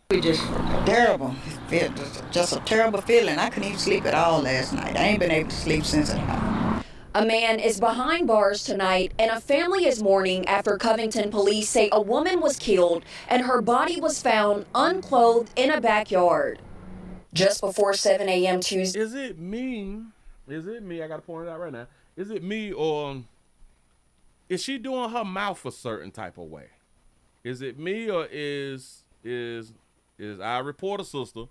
It just terrible. It's just a terrible feeling. I couldn't even sleep at all last night. I ain't been able to sleep since it happened. A man is behind bars tonight, and a family is mourning after Covington police say a woman was killed and her body was found unclothed in a backyard. Just before 7 a.m. Tuesday. Is it me? I gotta point it out right now. Is it me, or is she doing her mouth a certain type of way? Is it me, or is our reporter sister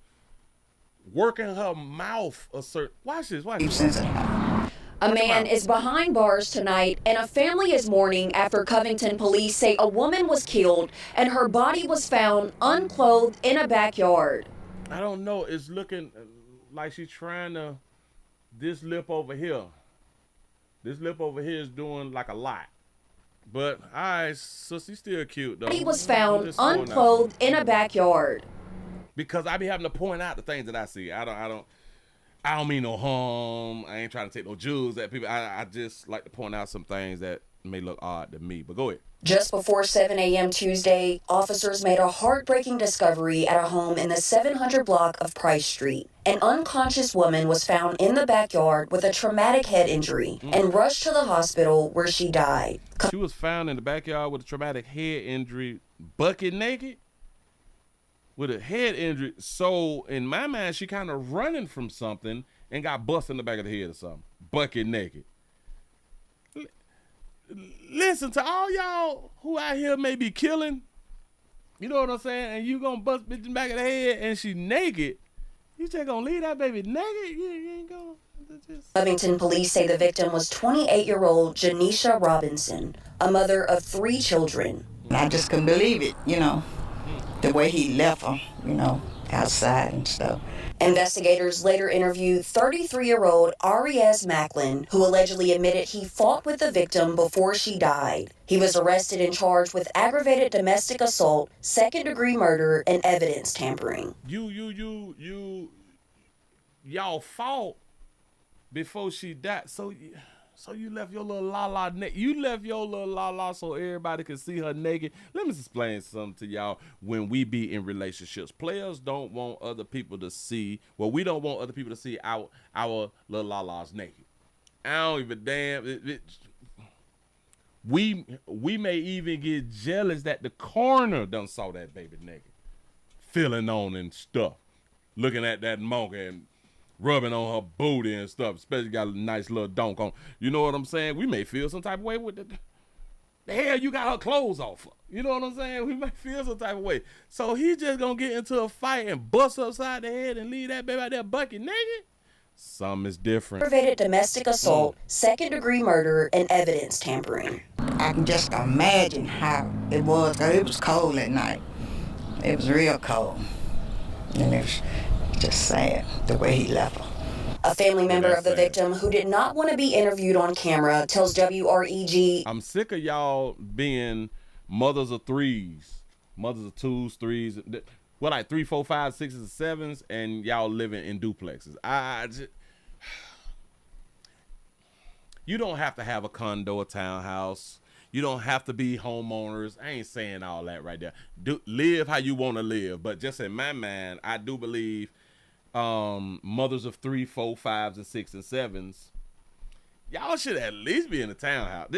working her mouth a certain? Watch this. A man is behind bars tonight, and a family is mourning after Covington police say a woman was killed and her body was found unclothed in a backyard. I don't know. It's looking like she's trying to. This lip over here is doing like a lot. But all right, she's still cute though. He was found unclothed in a backyard. Because I be having to point out the things that I see. I don't mean no harm. I ain't trying to take no jewels at people. I just like to point out some things that may look odd to me. But go ahead. Just before 7 a.m. Tuesday, officers made a heartbreaking discovery at a home in the 700 block of Price Street. An unconscious woman was found in the backyard with a traumatic head injury and rushed to the hospital where she died. She was found in the backyard with a traumatic head injury, bucket naked, with a head injury. So in my mind, she kind of running from something and got busted in the back of the head or something, bucket naked. Listen, to all y'all who out here may be killing, you know what I'm saying, and you gonna bust bitch in the back of the head and she naked, you just gonna leave that baby naked? You ain't gonna. Covington police say the victim was 28-year-old Janisha Robinson, a mother of 3 children. I just couldn't believe it, the way he left her, outside and stuff. Investigators later interviewed 33-year-old Arias Macklin, who allegedly admitted he fought with the victim before she died. He was arrested and charged with aggravated domestic assault, second-degree murder, and evidence tampering. Y'all fought before she died, so you left your little la-la naked. You left your little la-la so everybody could see her naked. Let me explain something to y'all. When we be in relationships, players don't want other people to see, we don't want other people to see our little la-las naked. I don't even damn. We may even get jealous that the coroner done saw that baby naked, feeling on and stuff, looking at that monkey and rubbing on her booty and stuff, especially got a nice little donk on. You know what I'm saying? We may feel some type of way with the hell you got her clothes off of. You know what I'm saying? We may feel some type of way. So he just gonna get into a fight and bust upside the head and leave that baby out there bucket naked? Something is different. Aggravated domestic assault, second-degree murder, and evidence tampering. I can just imagine how it was, 'cause it was cold at night. It was real cold. And it was just sad the way he left her. A family member of the victim who did not want to be interviewed on camera tells WREG, I'm sick of y'all being mothers of 3s, mothers of 2s, 3s, like 3, 4, 5, 6s, and 7s, and y'all living in duplexes. You don't have to have a condo, a townhouse. You don't have to be homeowners. I ain't saying all that right there. Live how you want to live. But just in my mind, I do believe mothers of 3, 4, 5s, and 6s and 7s, y'all should at least be in a townhouse.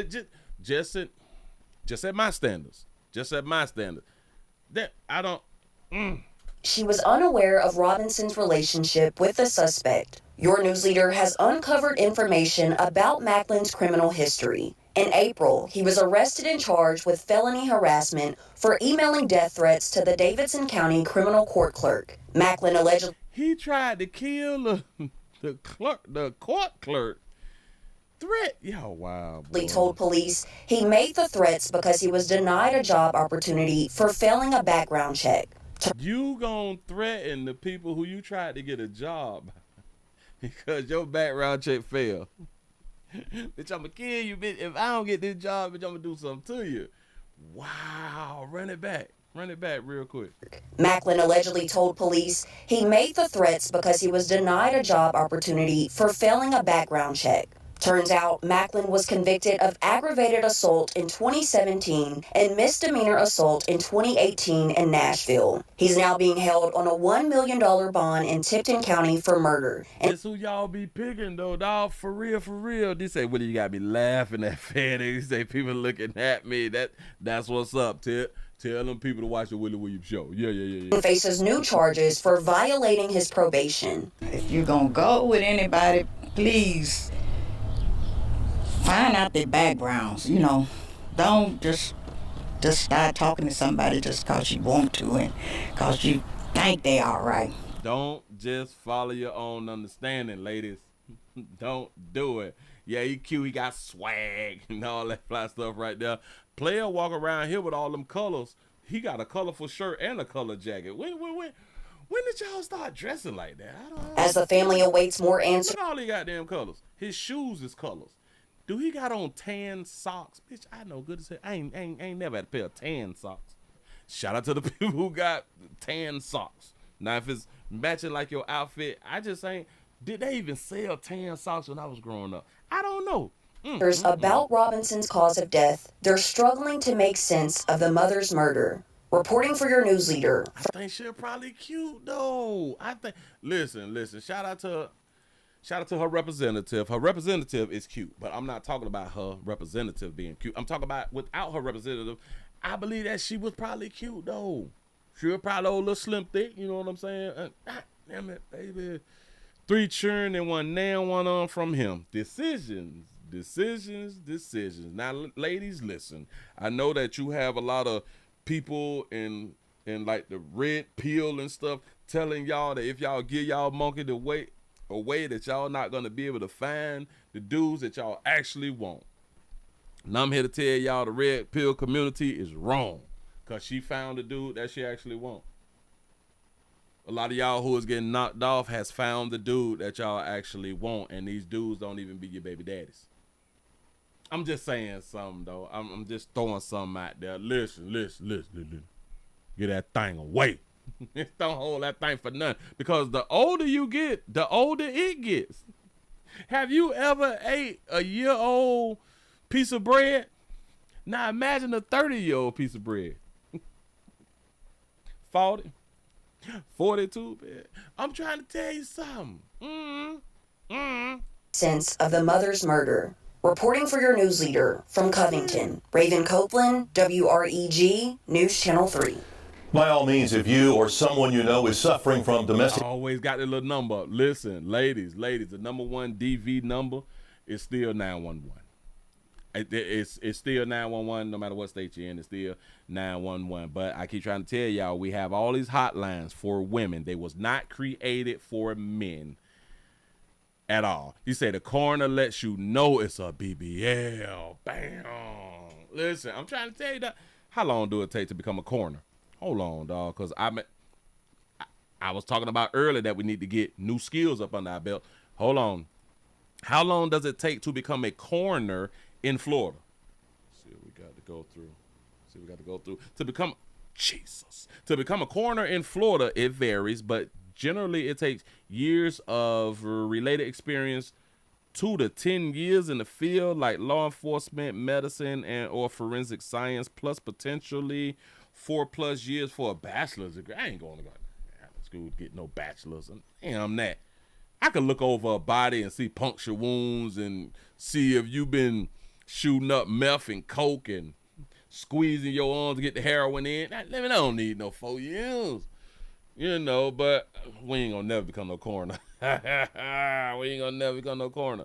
Just at my standards. Just at my standards. That I don't. She was unaware of Robinson's relationship with the suspect. Your News Leader has uncovered information about Macklin's criminal history. In April, he was arrested and charged with felony harassment for emailing death threats to the Davidson County criminal court clerk. Macklin allegedly... He tried to kill the court clerk. Threat? Yeah, wow. Boy. Told police he made the threats because he was denied a job opportunity for failing a background check. You gonna threaten the people who you tried to get a job because your background check failed. Bitch, I'ma kill you, bitch. If I don't get this job, bitch, I'ma do something to you. Wow, run it back real quick. Macklin allegedly told police he made the threats because he was denied a job opportunity for failing a background check. Turns out Macklin was convicted of aggravated assault in 2017 and misdemeanor assault in 2018 in Nashville. He's now being held on a $1 million bond in Tipton County for murder. That's who y'all be picking though, dog. For real. They say, Willie, you gotta be laughing at Fed. They say people looking at me. That's what's up, Tip. Tell them people to watch the Willie Williams show. Yeah. Faces new charges for violating his probation. If you're gonna go with anybody, please find out their backgrounds. You know, don't just start talking to somebody just because you want to and because you think they all right. Don't just follow your own understanding, ladies. Don't do it. Yeah, he cute. He got swag and all that fly stuff right there. Player walk around here with all them colors. He got a colorful shirt and a color jacket. When did y'all start dressing like that? I don't know. As the family awaits more answers. Look at all these goddamn colors. His shoes is colors. Do he got on tan socks? Bitch, I know good as hell. I ain't never had a pair of tan socks. Shout out to the people who got tan socks. Now, if it's matching like your outfit, I just ain't. Did they even sell tan socks when I was growing up? I don't know. About Robinson's cause of death, they're struggling to make sense of the mother's murder. Reporting for your news leader. I think she'll probably cute though. I think. Listen. Shout out to her representative. Her representative is cute, but I'm not talking about her representative being cute. I'm talking about without her representative. I believe that she was probably cute though. She was probably a little slim thick. You know what I'm saying? Damn it, baby. 3 churn and 1 now, 1 on from him. Decisions. Now, ladies, listen. I know that you have a lot of people in like the red pill and stuff telling y'all that if y'all give y'all monkey the way that y'all not gonna be able to find the dudes that y'all actually want. And I'm here to tell y'all the red pill community is wrong, cause she found the dude that she actually want. A lot of y'all who is getting knocked off has found the dude that y'all actually want, and these dudes don't even be your baby daddies. I'm just saying something though. I'm just throwing something out there. Listen. Get that thing away. Don't hold that thing for nothing. Because the older you get, the older it gets. Have you ever ate a year-old piece of bread? Now imagine a 30-year-old piece of bread. 40, 42, man. I'm trying to tell you something. Sense of the mother's murder. Reporting for your news leader from Covington, Raven Copeland, WREG, News Channel 3. By all means, if you or someone you know is suffering from domestic... I always got the little number. Listen, ladies, the number 1 DV number is still 911. It's still 911 no matter what state you're in. It's still 911. But I keep trying to tell y'all, we have all these hotlines for women. They was not created for men at all. You say the coroner lets you know it's a BBL. Bam. Listen, I'm trying to tell you that. How long do it take to become a coroner? Hold on, dog, because I was talking about earlier that we need to get new skills up under our belt. Hold on. How long does it take to become a coroner in Florida? Let's see what we got to go through. To become a coroner in Florida, it varies, but generally it takes years of related experience, 2 to 10 years in the field, like law enforcement, medicine, and or forensic science, plus potentially 4+ years for a bachelor's degree. I ain't going to school to get no bachelor's. Damn that. I could look over a body and see puncture wounds and see if you've been shooting up meth and coke and squeezing your arms to get the heroin in. I don't need no 4 years. You know, but we ain't gonna never become no coroner. We ain't gonna never become no coroner.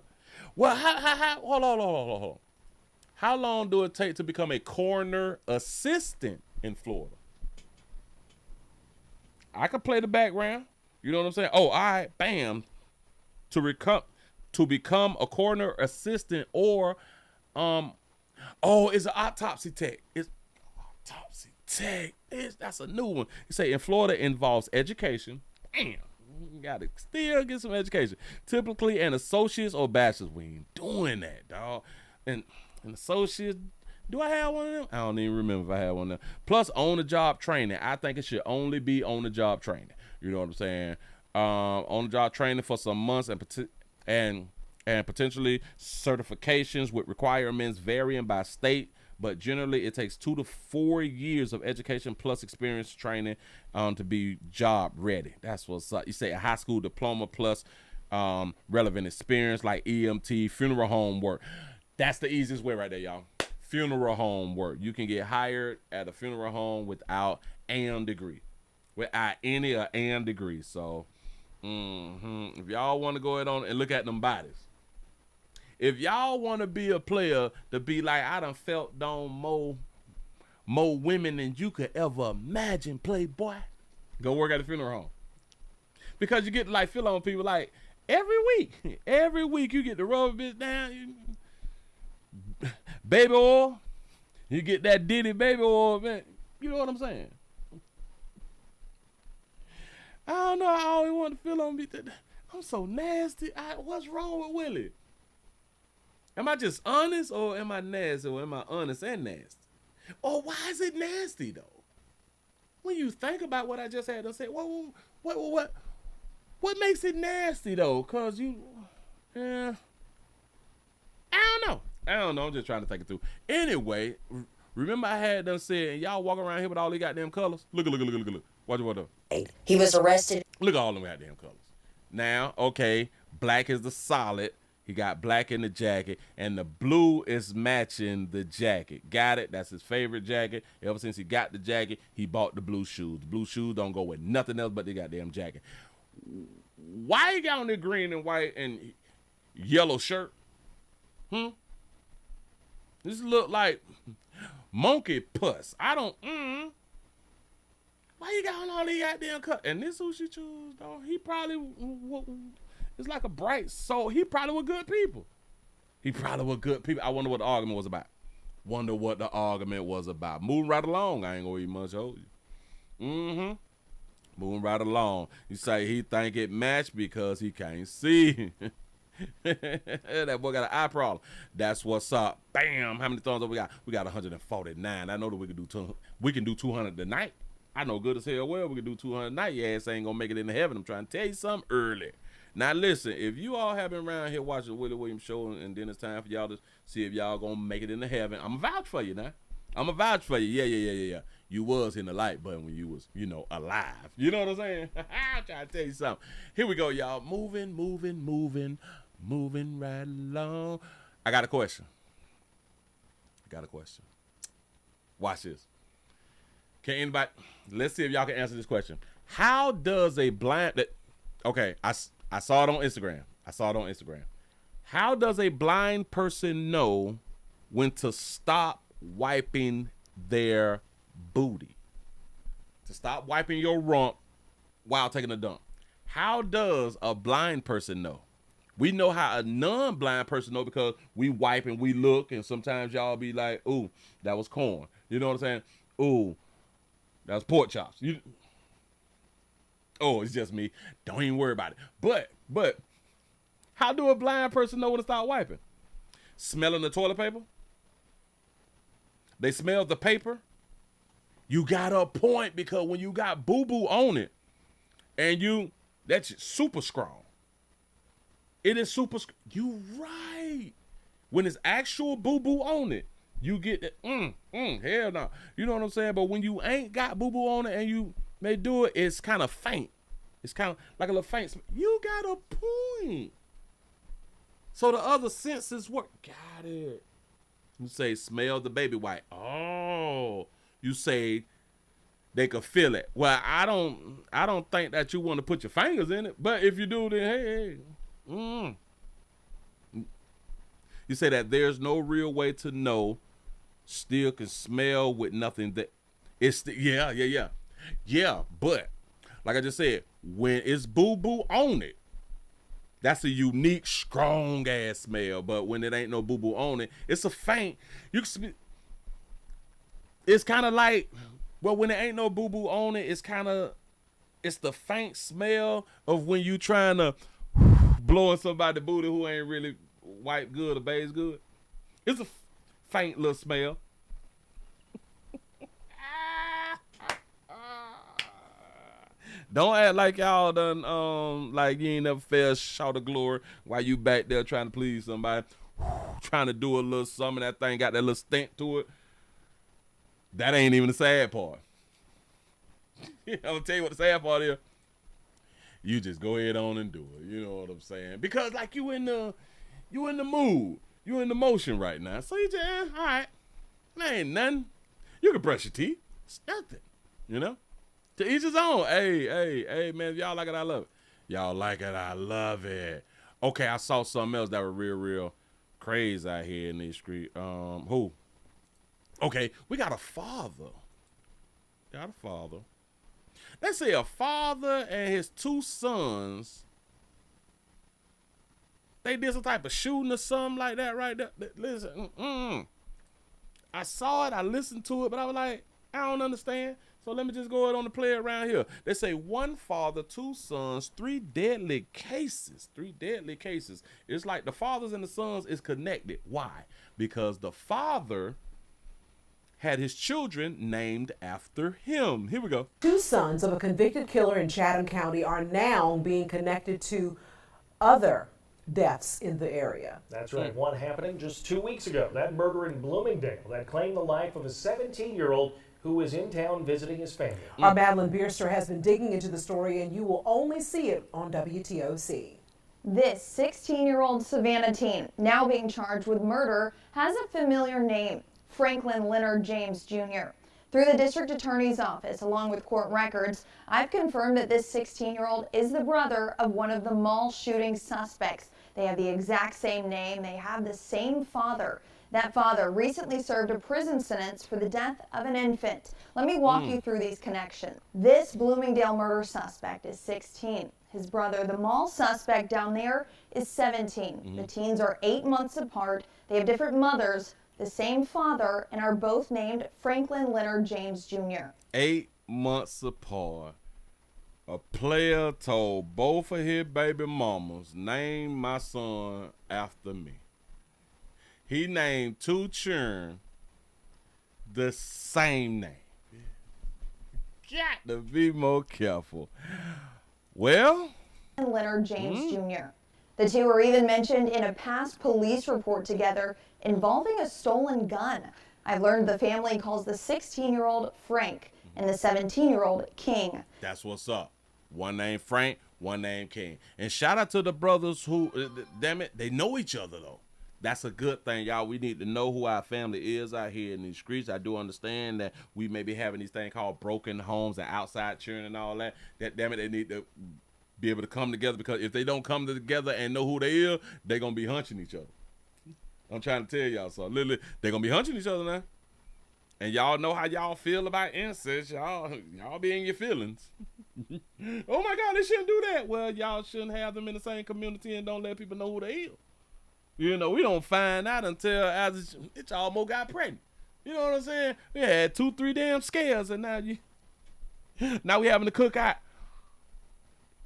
Well, hold on. How long do it take to become a coroner assistant in Florida? I could play the background. You know what I'm saying? Oh, all right, bam. To become a coroner assistant or, it's an autopsy tech. It's autopsy tech. That's a new one. You say in Florida involves education. Bam. You gotta still get some education. Typically an associate's or bachelor's. We ain't doing that, dog. And an associate, do I have one of them? I don't even remember if I had one of them. Plus on-the-job training. I think it should only be on-the-job training. You know what I'm saying? On-the-job training for some months and potentially certifications with requirements varying by state, but generally it takes 2 to 4 years of education plus experience training to be job ready. That's what's up. You say a high school diploma plus relevant experience like EMT, funeral home work. That's the easiest way right there, y'all. Funeral home work. You can get hired at a funeral home without an degree. Without any an degree. So if y'all want to go ahead on and look at them bodies. If y'all want to be a player to be like, I done felt down more women than you could ever imagine, playboy, go work at a funeral home. Because you get to like feel on people like every week. Every week you get the rubber bitch down. Baby oil. You get that Diddy baby oil, man. You know what I'm saying? I don't know. I always want to feel on me. I'm so nasty. What's wrong with Willie? Am I just honest or am I nasty or am I honest and nasty? Or why is it nasty though? When you think about what I just had to say, what makes it nasty though? Cause I don't know. I'm just trying to think it through. Anyway, remember I had them said, y'all walk around here with all these goddamn colors. Look. Watch what up. He was arrested. Look at all them goddamn colors. Now, okay, black is the solid. He got black in the jacket, and the blue is matching the jacket. Got it? That's his favorite jacket. Ever since he got the jacket, he bought the blue shoes. The blue shoes don't go with nothing else but the goddamn jacket. Why he got on the green and white and yellow shirt? This look like monkey puss. I don't. Why you got on all these goddamn cut? And this who she choose, though. He probably it's like a bright soul. He probably were good people. I wonder what the argument was about. Moving right along. I ain't gonna eat much, hold you. Moving right along. You say he think it matched because he can't see. That boy got an eye problem. That's what's up. Bam. How many thumbs up we got? We got 149. I know that we can do 200 tonight. I know good as hell well we can do 200 tonight. Your ass ain't gonna make it into heaven. I'm trying to tell you something early. Now listen, if you all have been around here watching the Willie Williams show and then it's time for y'all to see if y'all gonna make it into heaven, I'm a vouch for you now. I'm a vouch for you. Yeah. You was in the light button when you was, alive. You know what I'm saying? I'm trying to tell you something. Here we go, y'all. Moving right along. I got a question. Watch this. Can anybody, let's see if y'all can answer this question. How does a blind, okay, I saw it on Instagram. How does a blind person know when to stop wiping their booty? To stop wiping your rump while taking a dump. How does a blind person know? We know how a non-blind person know because we wipe and we look, and sometimes y'all be like, ooh, that was corn. You know what I'm saying? Ooh, that was pork chops. It's just me. Don't even worry about it. But how do a blind person know when to start wiping? Smelling the toilet paper? They smell the paper? You got a point, because when you got boo-boo on it and that's super strong. It is super, you right. When it's actual boo-boo on it, you get that, hell no. You know what I'm saying? But when you ain't got boo-boo on it and you may do it, it's kind of faint. It's kind of like a little faint. You got a point. So the other senses work. Got it. You say, smell the baby white. Oh, you say they could feel it. Well, I don't think that you want to put your fingers in it. But if you do, then hey. You say that there's no real way to know. Still can smell with nothing that it's yeah. But like I just said, when it's boo-boo on it, that's a unique, strong ass smell. But when it ain't no boo-boo on it, it's a faint. It's kind of like, well, when it ain't no boo-boo on it, it's the faint smell of when you trying to blow in somebody's booty who ain't really wipe good or bathe good. It's a faint little smell. Don't act like y'all done, like you ain't never felt shout of glory while you back there trying to please somebody, trying to do a little something. That thing got that little stink to it. That ain't even the sad part. I'm gonna tell you what the sad part is. You just go ahead on and do it. You know what I'm saying? Because like you in the mood, you in the motion right now. So you just, all right, that ain't nothing. You can brush your teeth. It's nothing, you know? To each his own. Hey, man, if y'all like it, I love it. Y'all like it, I love it. Okay, I saw something else that was real crazy out here in these streets. Who? Okay, we got a father. Let's say a father and his 2 sons. They did some type of shooting or something like that right there. Listen, I saw it, I listened to it, but I was like, I don't understand. So let me just go ahead on the play around here. They say 1 father, 2 sons, 3 deadly cases. 3 deadly cases. It's like the fathers and the sons is connected. Why? Because the father had his children named after him. Here we go. 2 sons of a convicted killer in Chatham County are now being connected to other deaths in the area. That's right. One happening just 2 weeks ago. That murder in Bloomingdale that claimed the life of a 17-year-old who was in town visiting his family. Our Madeline Bierster has been digging into the story, and you will only see it on WTOC. This 16-year-old Savannah teen, now being charged with murder, has a familiar name, Franklin Leonard James Jr. Through the district attorney's office, along with court records, I've confirmed that this 16-year-old is the brother of one of the mall shooting suspects. They have the exact same name. They have the same father. That father recently served a prison sentence for the death of an infant. Let me walk you through these connections. This Bloomingdale murder suspect is 16. His brother, the mall suspect down there, is 17. The teens are 8 months apart. They have different mothers, the same father, and are both named Franklin Leonard James Jr. 8 months apart. A player told both of his baby mamas, name my son after me. He named 2 children the same name. Got to be more careful. Well, Leonard James Jr. The 2 were even mentioned in a past police report together involving a stolen gun. I've learned the family calls the 16-year-old Frank and the 17-year-old King. That's what's up. One named Frank, one named King. And shout out to the brothers who, damn it, they know each other though. That's a good thing, y'all. We need to know who our family is out here in these streets. I do understand that we may be having these things called broken homes and outside children and all that. That, damn it, they need to be able to come together, because if they don't come together and know who they is, they're going to be hunching each other. I'm trying to tell y'all something. Literally, they're going to be hunching each other now. And y'all know how y'all feel about incest. Y'all be in your feelings. Oh, my God, they shouldn't do that. Well, y'all shouldn't have them in the same community and don't let people know who they is. You know, we don't find out until after it's almost got pregnant. You know what I'm saying? We had 2-3 damn scares, and now we having to cook out.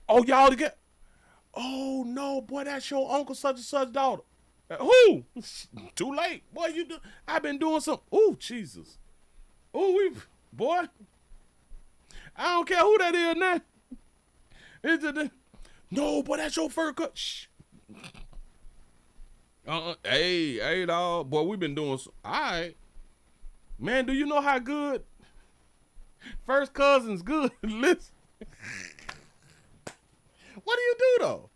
Oh, y'all together? Oh no, boy, that's your uncle such and such daughter. Who? Too late, boy. I've been doing some. Oh Jesus. Oh, boy. I don't care who that is now. No, boy, that's your first cut. Shh. Hey, dog. Boy, we've been doing some. All right. Man, do you know how good first cousin's good? Listen. What do you do, though?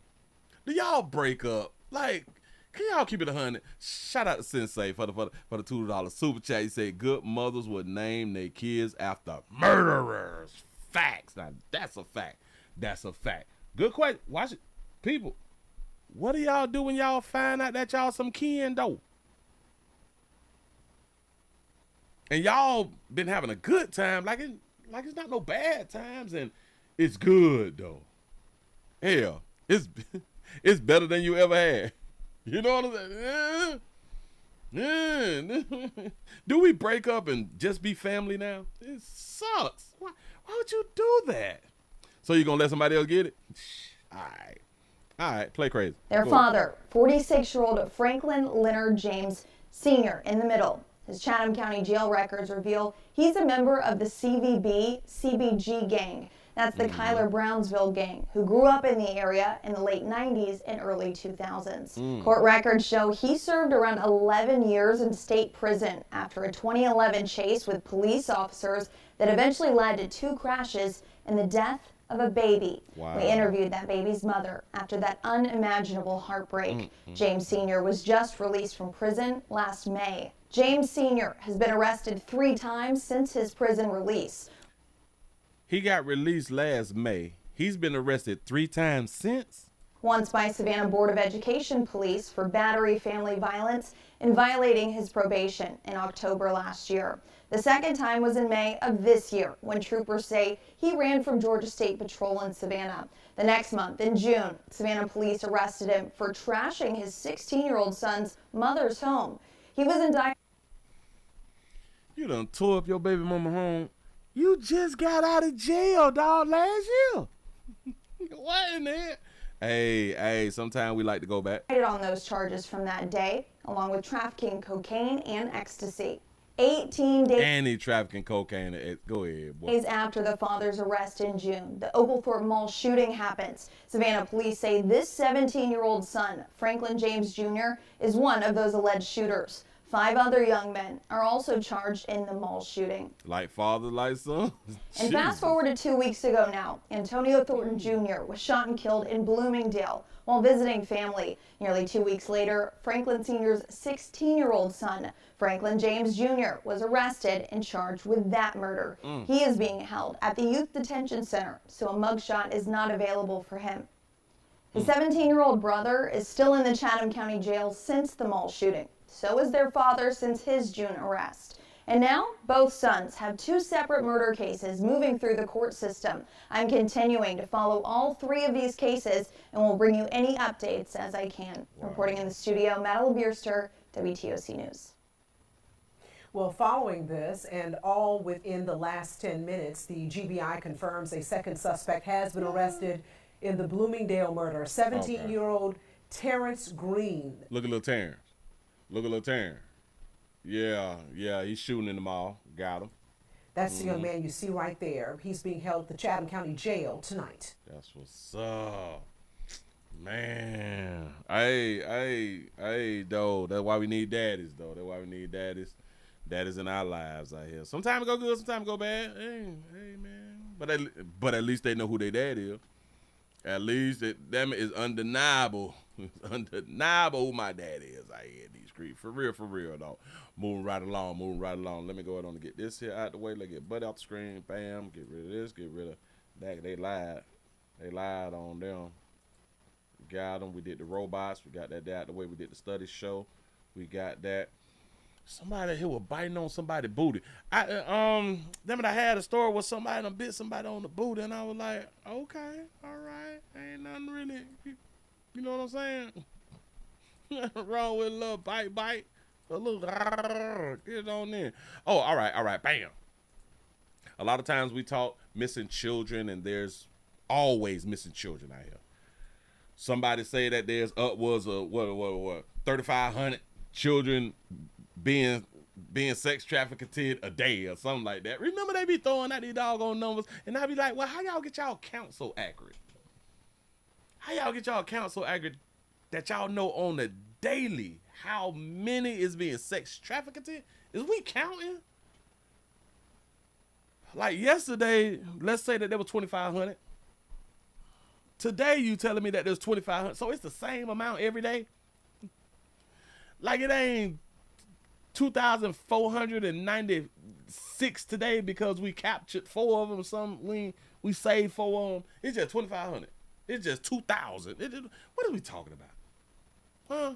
Do y'all break up? Like, can y'all keep it 100? Shout out to Sensei for the $2 super chat. He said good mothers would name their kids after murderers. Facts. Now, that's a fact. That's a fact. Good question. Watch it. People, What do y'all do when y'all find out that y'all some kin though? And y'all been having a good time, like it's not no bad times, and it's good though. Hell, it's better than you ever had. You know what I'm saying? Yeah. Do we break up and just be family now? It sucks. Why would you do that? So you gonna let somebody else get it? All right, play crazy. Their father, 46-year-old Franklin Leonard James Sr., in the middle. His Chatham County jail records reveal he's a member of the CBG gang. That's the Kyler Brownsville gang, who grew up in the area in the late 90s and early 2000s. Court records show he served around 11 years in state prison after a 2011 chase with police officers that eventually led to 2 crashes and the death of a baby. Wow. We interviewed that baby's mother after that unimaginable heartbreak. James Sr. was just released from prison last May. James Sr. has been arrested 3 times since his prison release. He got released last May. He's been arrested 3 times since? Once by Savannah Board of Education police for battery, family violence, and violating his probation in October last year. The second time was in May of this year, when troopers say he ran from Georgia State Patrol in Savannah. The next month, in June, Savannah police arrested him for trashing his 16-year-old son's mother's home. He was indicted. You done tore up your baby mama home. You just got out of jail, dog, last year. What in there? Hey, sometimes we like to go back. On those charges from that day, along with trafficking cocaine and ecstasy. 18 days. And he trafficking cocaine. Go ahead, boy. Days after the father's arrest in June, the Oglethorpe Mall shooting happens. Savannah police say this 17-year-old son, Franklin James Jr., is one of those alleged shooters. 5 other young men are also charged in the mall shooting. Like father, like son? And fast forward to 2 weeks ago now, Antonio Thornton Jr. was shot and killed in Bloomingdale while visiting family. Nearly 2 weeks later, Franklin Sr.'s 16-year-old son, Franklin James Jr., was arrested and charged with that murder. He is being held at the Youth Detention Center, so a mugshot is not available for him. His 17-year-old brother is still in the Chatham County Jail since the mall shooting. So is their father since his June arrest. And now, both sons have 2 separate murder cases moving through the court system. I'm continuing to follow all 3 of these cases and will bring you any updates as I can. Wow. Reporting in the studio, Madeline Bierster, WTOC News. Well, following this, and all within the last 10 minutes, the GBI confirms a second suspect has been arrested in the Bloomingdale murder. 17-year-old Terrence Green. Look at little Terrence. Look at little Terrence. Yeah, he's shooting in the mall. Got him. That's the young man you see right there. He's being held at the Chatham County Jail tonight. That's what's up. Man. Hey, though. That's why we need daddies, though. That's why we need daddies. Daddies in our lives out here. Sometimes it go good, sometimes it go bad. Hey, man. But at least they know who their dad is. At least that is undeniable. It's undeniable who my dad is out here in these streets. For real, though. Moving right along. Let me go ahead and get this here out the way. Let's get Buddy off the screen. Bam. Get rid of this. Get rid of that. They lied. They lied on them. Got them. We did the robots. We got that out the way. We did the study show. We got that. Somebody here was biting on somebody's booty. I had a story where somebody done bit somebody on the booty, and I was like, okay, all right, ain't nothing really, you know what I'm saying? Nothing wrong with a little bite, a little get on in. Oh, all right, bam. A lot of times we talk missing children, and there's always missing children out here. Somebody say that there's upwards of what 3,500 children being sex trafficked a day or something like that. Remember, they be throwing out these doggone numbers, and I be like, well, how y'all get y'all count so accurate? How y'all get y'all count so accurate that y'all know on the daily how many is being sex trafficked? Is we counting? Like yesterday, let's say that there was 2,500. Today, you telling me that there's 2,500. So it's the same amount every day? Like it ain't 2,496 today because we captured 4 of them. We saved 4 of them. It's just 2,500. It's just 2,000. What are we talking about? Huh?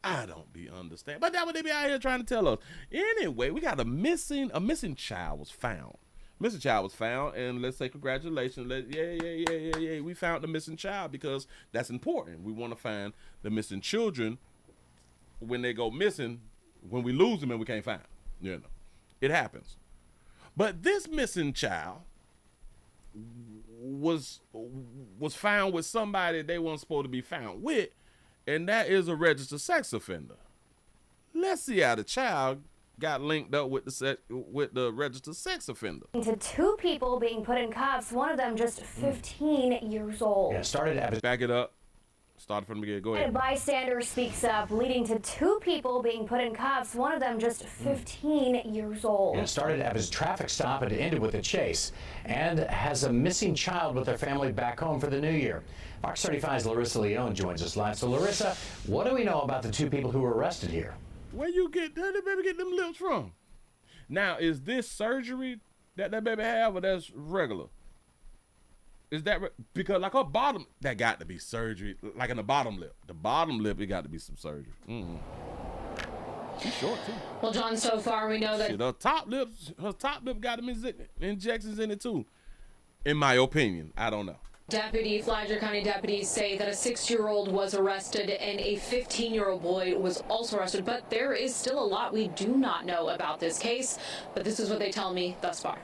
I don't be understand. But that's what they be out here trying to tell us. Anyway, we got a missing child was found. Missing child was found, and let's say congratulations. Yeah. We found the missing child because that's important. We want to find the missing children when they go missing, when we lose them and we can't find them. You know, it happens. But this missing child was found with somebody they weren't supposed to be found with, and that is a registered sex offender. Let's see how the child got linked up with the registered sex offender. To two people being put in cuffs, one of them just 15 years old. Yeah, back it up. Started from the beginning. Go ahead. A bystander speaks up, leading to two people being put in cuffs, one of them just 15 years old. It started as a traffic stop and ended with a chase, and has a missing child with their family back home for the new year. Fox 35's Larissa Leone joins us live. So Larissa, what do we know about the two people who were arrested here? Where the baby get them lips from? Now, is this surgery that baby have, or that's regular? Is that because like her bottom, that got to be surgery, like in the bottom lip. The bottom lip, it got to be some surgery. She's short too. Well, John, so far we know that her top lip got them injections in it too. In my opinion, I don't know. Flagler County deputies say that a 6-year-old was arrested and a 15-year-old boy was also arrested, but there is still a lot we do not know about this case, but this is what they tell me thus far.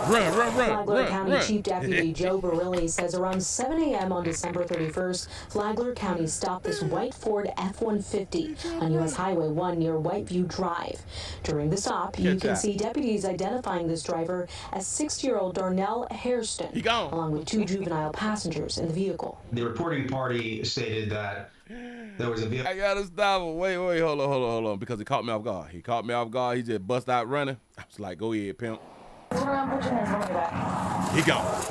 Flagler County Chief Deputy Joe Barilli says around 7 a.m. on December 31st, Flagler County stopped this white Ford F-150 on U.S. Highway 1 near Whiteview Drive. During the stop, you can see deputies identifying this driver as 60-year-old Darnell Hairston, along with two juvenile passengers in the vehicle. The reporting party stated that there was a vehicle. I gotta stop him. Wait, hold on, because he caught me off guard. He just bust out running. I was like, go ahead, pimp. He gone.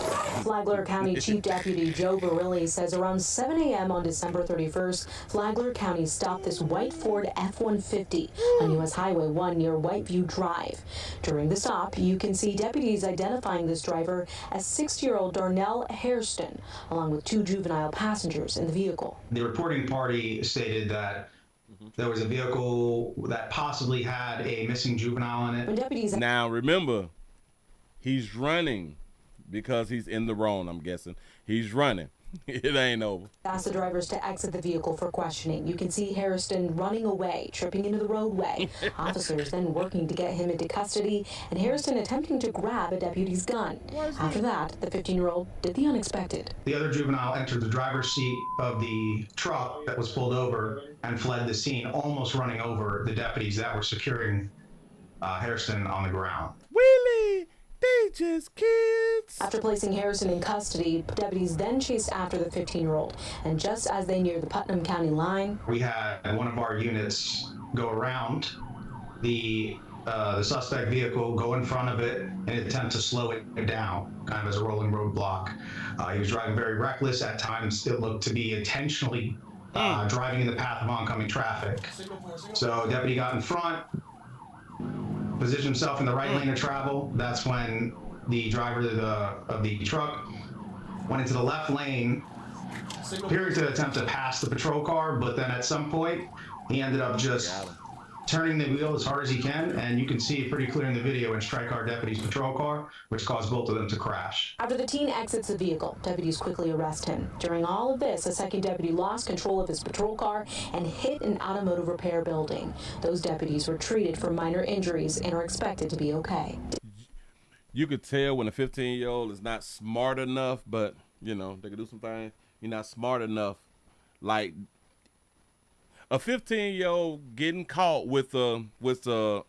Flagler County Chief Deputy Joe Barilli says around 7 a.m. on December 31st, Flagler County stopped this white Ford F-150 on U.S. Highway 1 near Whiteview Drive. During the stop, you can see deputies identifying this driver as 60-year-old Darnell Hairston, along with two juvenile passengers in the vehicle. The reporting party stated that there was a vehicle that possibly had a missing juvenile in it. When deputies now remember, he's running because he's in the wrong, I'm guessing. He's running. It ain't over. Asked the drivers to exit the vehicle for questioning. You can see Hairston running away, tripping into the roadway. Officers then working to get him into custody, and Hairston attempting to grab a deputy's gun. After that, the 15-year-old did the unexpected. The other juvenile entered the driver's seat of the truck that was pulled over and fled the scene, almost running over the deputies that were securing Hairston on the ground. Willie! They just kids. After placing Harrison in custody, deputies then chased after the 15-year-old, and just as they neared the Putnam County line, we had one of our units go around the suspect vehicle, go in front of it, in an attempt to slow it down, kind of as a rolling roadblock. He was driving very reckless. At times, it looked to be intentionally driving in the path of oncoming traffic. So, deputy got in front, positioned himself in the right lane of travel. That's when the driver of the truck went into the left lane, appearing to attempt to pass the patrol car, but then at some point, he ended up just turning the wheel as hard as he can, and you can see it pretty clear in the video and strike our deputy's patrol car, which caused both of them to crash. After the teen exits the vehicle, deputies quickly arrest him. During all of this, a second deputy lost control of his patrol car and hit an automotive repair building. Those deputies were treated for minor injuries and are expected to be okay. You could tell when a 15-year-old is not smart enough, but, you know, they can do some things. You're not smart enough. Like, a 15-year-old getting caught with a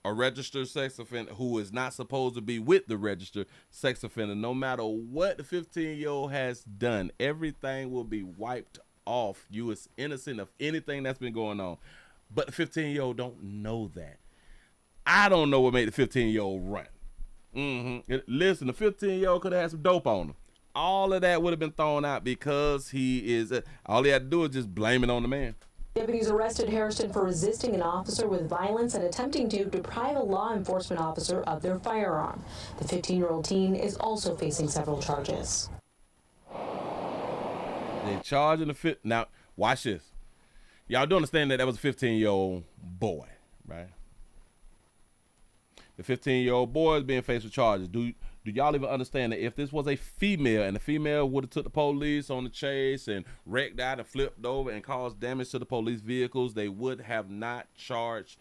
registered sex offender who is not supposed to be with the registered sex offender, no matter what the 15-year-old has done, everything will be wiped off. You is innocent of anything that's been going on. But the 15-year-old don't know that. I don't know what made the 15-year-old run. Listen, the 15-year-old could have had some dope on him. All of that would have been thrown out because he is, all he had to do is just blame it on the man. Deputies arrested Harrison for resisting an officer with violence and attempting to deprive a law enforcement officer of their firearm. The 15-year-old teen is also facing several charges. They charging the now. Watch this. Y'all do understand that that was a 15-year-old boy, right? The 15-year-old boy is being faced with charges. Do y'all even understand that if this was a female and the female would have took the police on the chase and wrecked out and flipped over and caused damage to the police vehicles, they would have not charged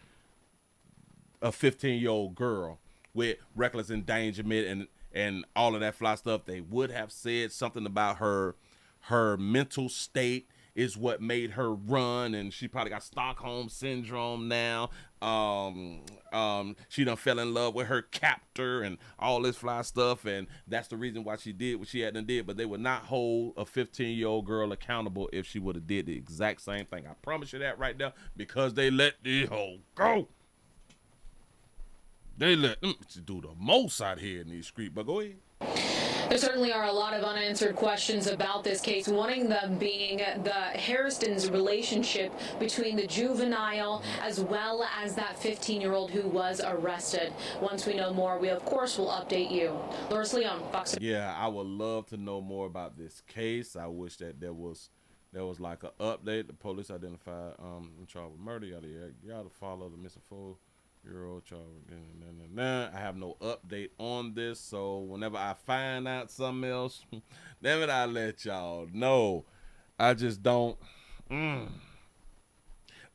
a 15-year-old girl with reckless endangerment and all of that fly stuff. They would have said something about her mental state is what made her run, and she probably got Stockholm syndrome now. She done fell in love with her captor and all this fly stuff, and that's the reason why she did what she had done did. But they would not hold a 15-year-old girl accountable if she would have did the exact same thing. I promise you that right now, because they let the hoe go. They let them do the most out here in these streets. But go ahead. There certainly are a lot of unanswered questions about this case, one of them being the Hairston's relationship between the juvenile as well as that 15-year-old who was arrested. Once we know more, we of course will update you. Loris Leon, Fox. Yeah, I would love to know more about this case. I wish that there was like an update. The police identified in charge with murder. You gotta follow the missing 4-year-old child. I have no update on this, so whenever I find out something else, damn it, I'll let y'all know. I just don't.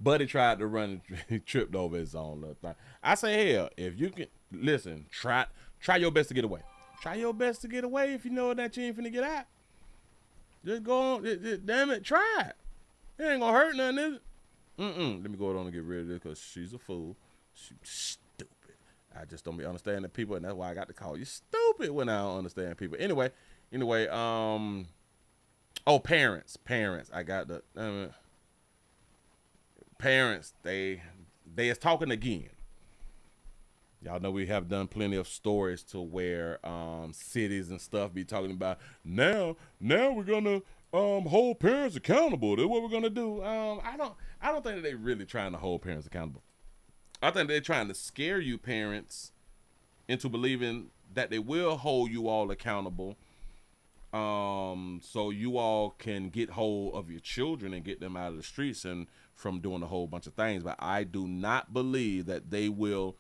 Buddy tried to run, he tripped over his own little thing. I say, hell, if you can, listen, try your best to get away. Try your best to get away if you know that you ain't finna get out. Just go on, damn it, try it. It ain't gonna hurt nothing, is it? Let me go on and get rid of this because she's a fool. She's stupid. I just don't be understanding people, and that's why I got to call you stupid when I don't understand people. Anyway, oh, parents. I got the parents. They is talking again. Y'all know we have done plenty of stories to where cities and stuff be talking about now we're gonna hold parents accountable. That's what we're gonna do. I don't think that they really trying to hold parents accountable. I think they're trying to scare you parents into believing that they will hold you all accountable, so you all can get hold of your children and get them out of the streets and from doing a whole bunch of things. But I do not believe that they will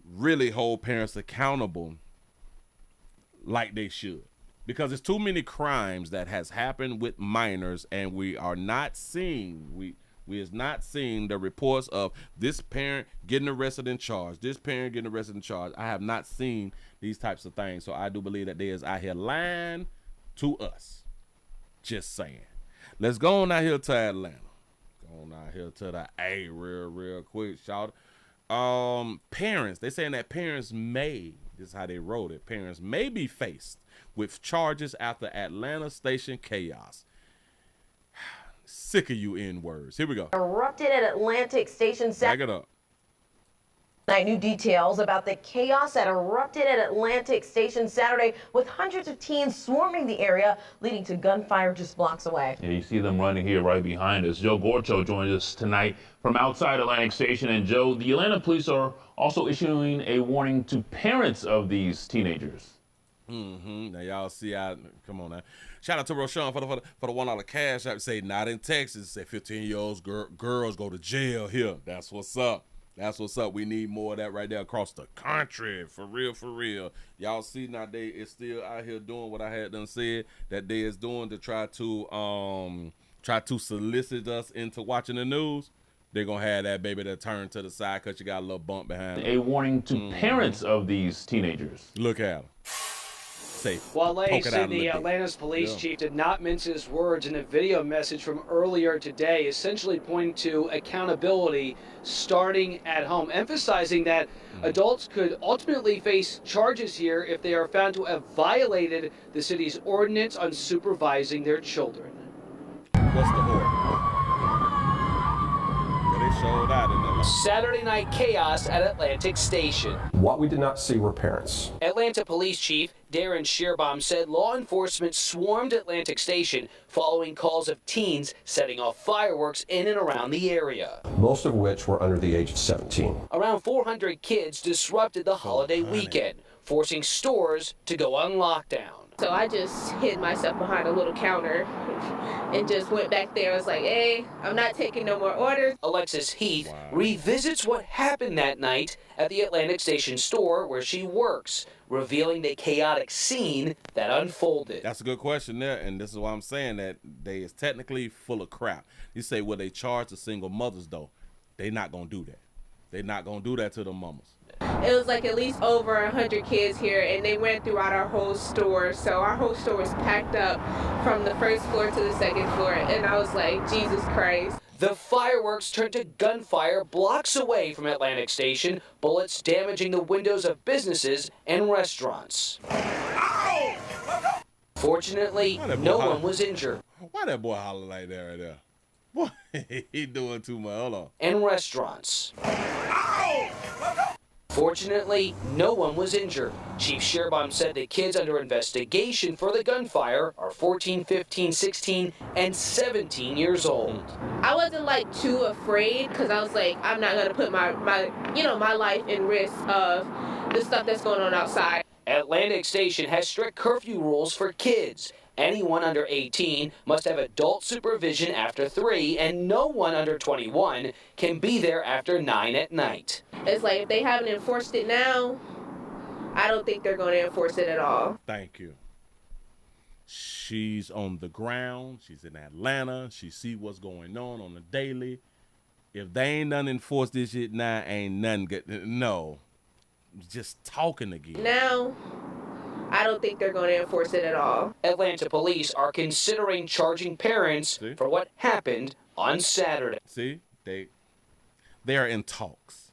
really hold parents accountable like they should, because there's too many crimes that has happened with minors, and we are not seeing we is not seeing the reports of this parent getting arrested and charged, this parent getting arrested and charged. I have not seen these types of things, so I do believe that they is out here lying to us. Just saying. Let's go on out here to Atlanta. Go on out here to the A real quick, shout. Parents, they saying that parents may, this is how they wrote it, parents may be faced with charges after Atlanta station chaos. Sick of you N-words. Here we go. Erupted at Atlantic Station. Back it up. New details about the chaos that erupted at Atlantic Station Saturday, with hundreds of teens swarming the area, leading to gunfire just blocks away. Yeah, you see them running here right behind us. Joe Gorcho joins us tonight from outside Atlantic Station. And Joe, the Atlanta police are also issuing a warning to parents of these teenagers. Now y'all see, come on now. Shout out to Roshan for the $1 cash. I would say not in Texas. Say 15-year-olds girls go to jail here. That's what's up. That's what's up. We need more of that right there across the country. For real. Y'all see now they is still out here doing what I had done said that they is doing to try to solicit us into watching the news. They're gonna have that baby that turn to the side because you got a little bump behind A warning to parents of these teenagers. Look at them. Wale said the Atlanta's police chief did not mince his words in a video message from earlier today, essentially pointing to accountability starting at home, emphasizing that adults could ultimately face charges here if they are found to have violated the city's ordinance on supervising their children. What's the order? They showed out in the Saturday night chaos at Atlantic Station. What we did not see were parents. Atlanta Police Chief Darren Shearbaum said law enforcement swarmed Atlantic Station following calls of teens setting off fireworks in and around the area. Most of which were under the age of 17. Around 400 kids disrupted the holiday weekend. forcing stores to go on lockdown. So I just hid myself behind a little counter and just went back there. I was like, hey, I'm not taking no more orders. Alexis Heath revisits what happened that night at the Atlantic Station store where she works, revealing the chaotic scene that unfolded. That's a good question there, and this is why I'm saying that they is technically full of crap. You say, well, they charge the single mothers, though. They not going to do that. They not going to do that to the mamas. It was like at least over 100 kids here, and they went throughout our whole store. So our whole store was packed up from the first floor to the second floor, and I was like, Jesus Christ. The fireworks turned to gunfire blocks away from Atlantic Station, bullets damaging the windows of businesses and restaurants. Fortunately, no one was injured. Why that boy holler like that right there? Boy, he doing too much. Hold on. And restaurants. Fortunately, no one was injured. Chief Shearbaum said the kids under investigation for the gunfire are 14, 15, 16, and 17 years old. I wasn't like too afraid because I was like, I'm not gonna put my life in risk of the stuff that's going on outside. Atlantic Station has strict curfew rules for kids. Anyone under 18 must have adult supervision after 3, and no one under 21 can be there after 9 at night. It's like if they haven't enforced it now, I don't think they're going to enforce it at all. Thank you. She's on the ground. She's in Atlanta. She see what's going on the daily. If they ain't done enforce this shit now, ain't nothing good. No. Just talking again. Now, I don't think they're going to enforce it at all. Atlanta police are considering charging parents for what happened on Saturday. See, they are in talks.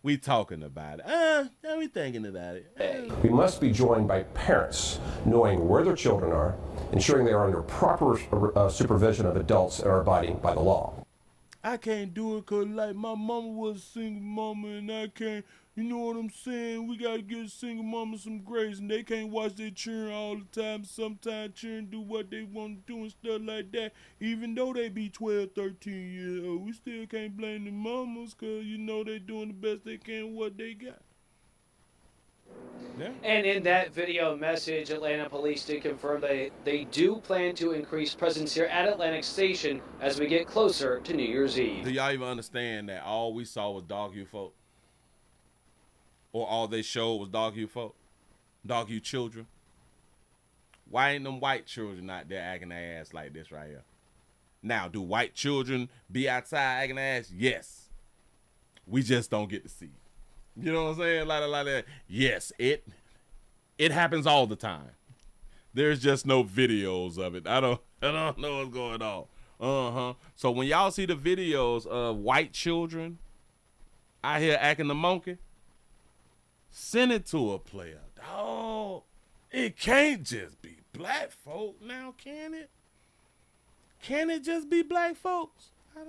We talking about it. We thinking about it. We must be joined by parents knowing where their children are, ensuring they are under proper supervision of adults and are abiding by the law. I can't do it because, like, my mama was a single mama, and I can't, you know what I'm saying? We got to give single mama some grace, and they can't watch their children all the time. Sometimes children do what they want to do and stuff like that. Even though they be 12, 13 years old, we still can't blame the mamas because, you know, they doing the best they can with what they got. Yeah. And in that video message, Atlanta police did confirm they do plan to increase presence here at Atlantic Station as we get closer to New Year's Eve. Do y'all even understand that all we saw was dog you folk? Or all they showed was dog you folk? Dog you children? Why ain't them white children out there acting their ass like this right here? Now, do white children be outside acting their ass? Yes. We just don't get to see it. You know what I'm saying? Like that. Yes, it happens all the time. There's just no videos of it. I don't know what's going on. So when y'all see the videos of white children out here acting the monkey, send it to a player. Dog, it can't just be black folk now, can it? Can it just be black folks? I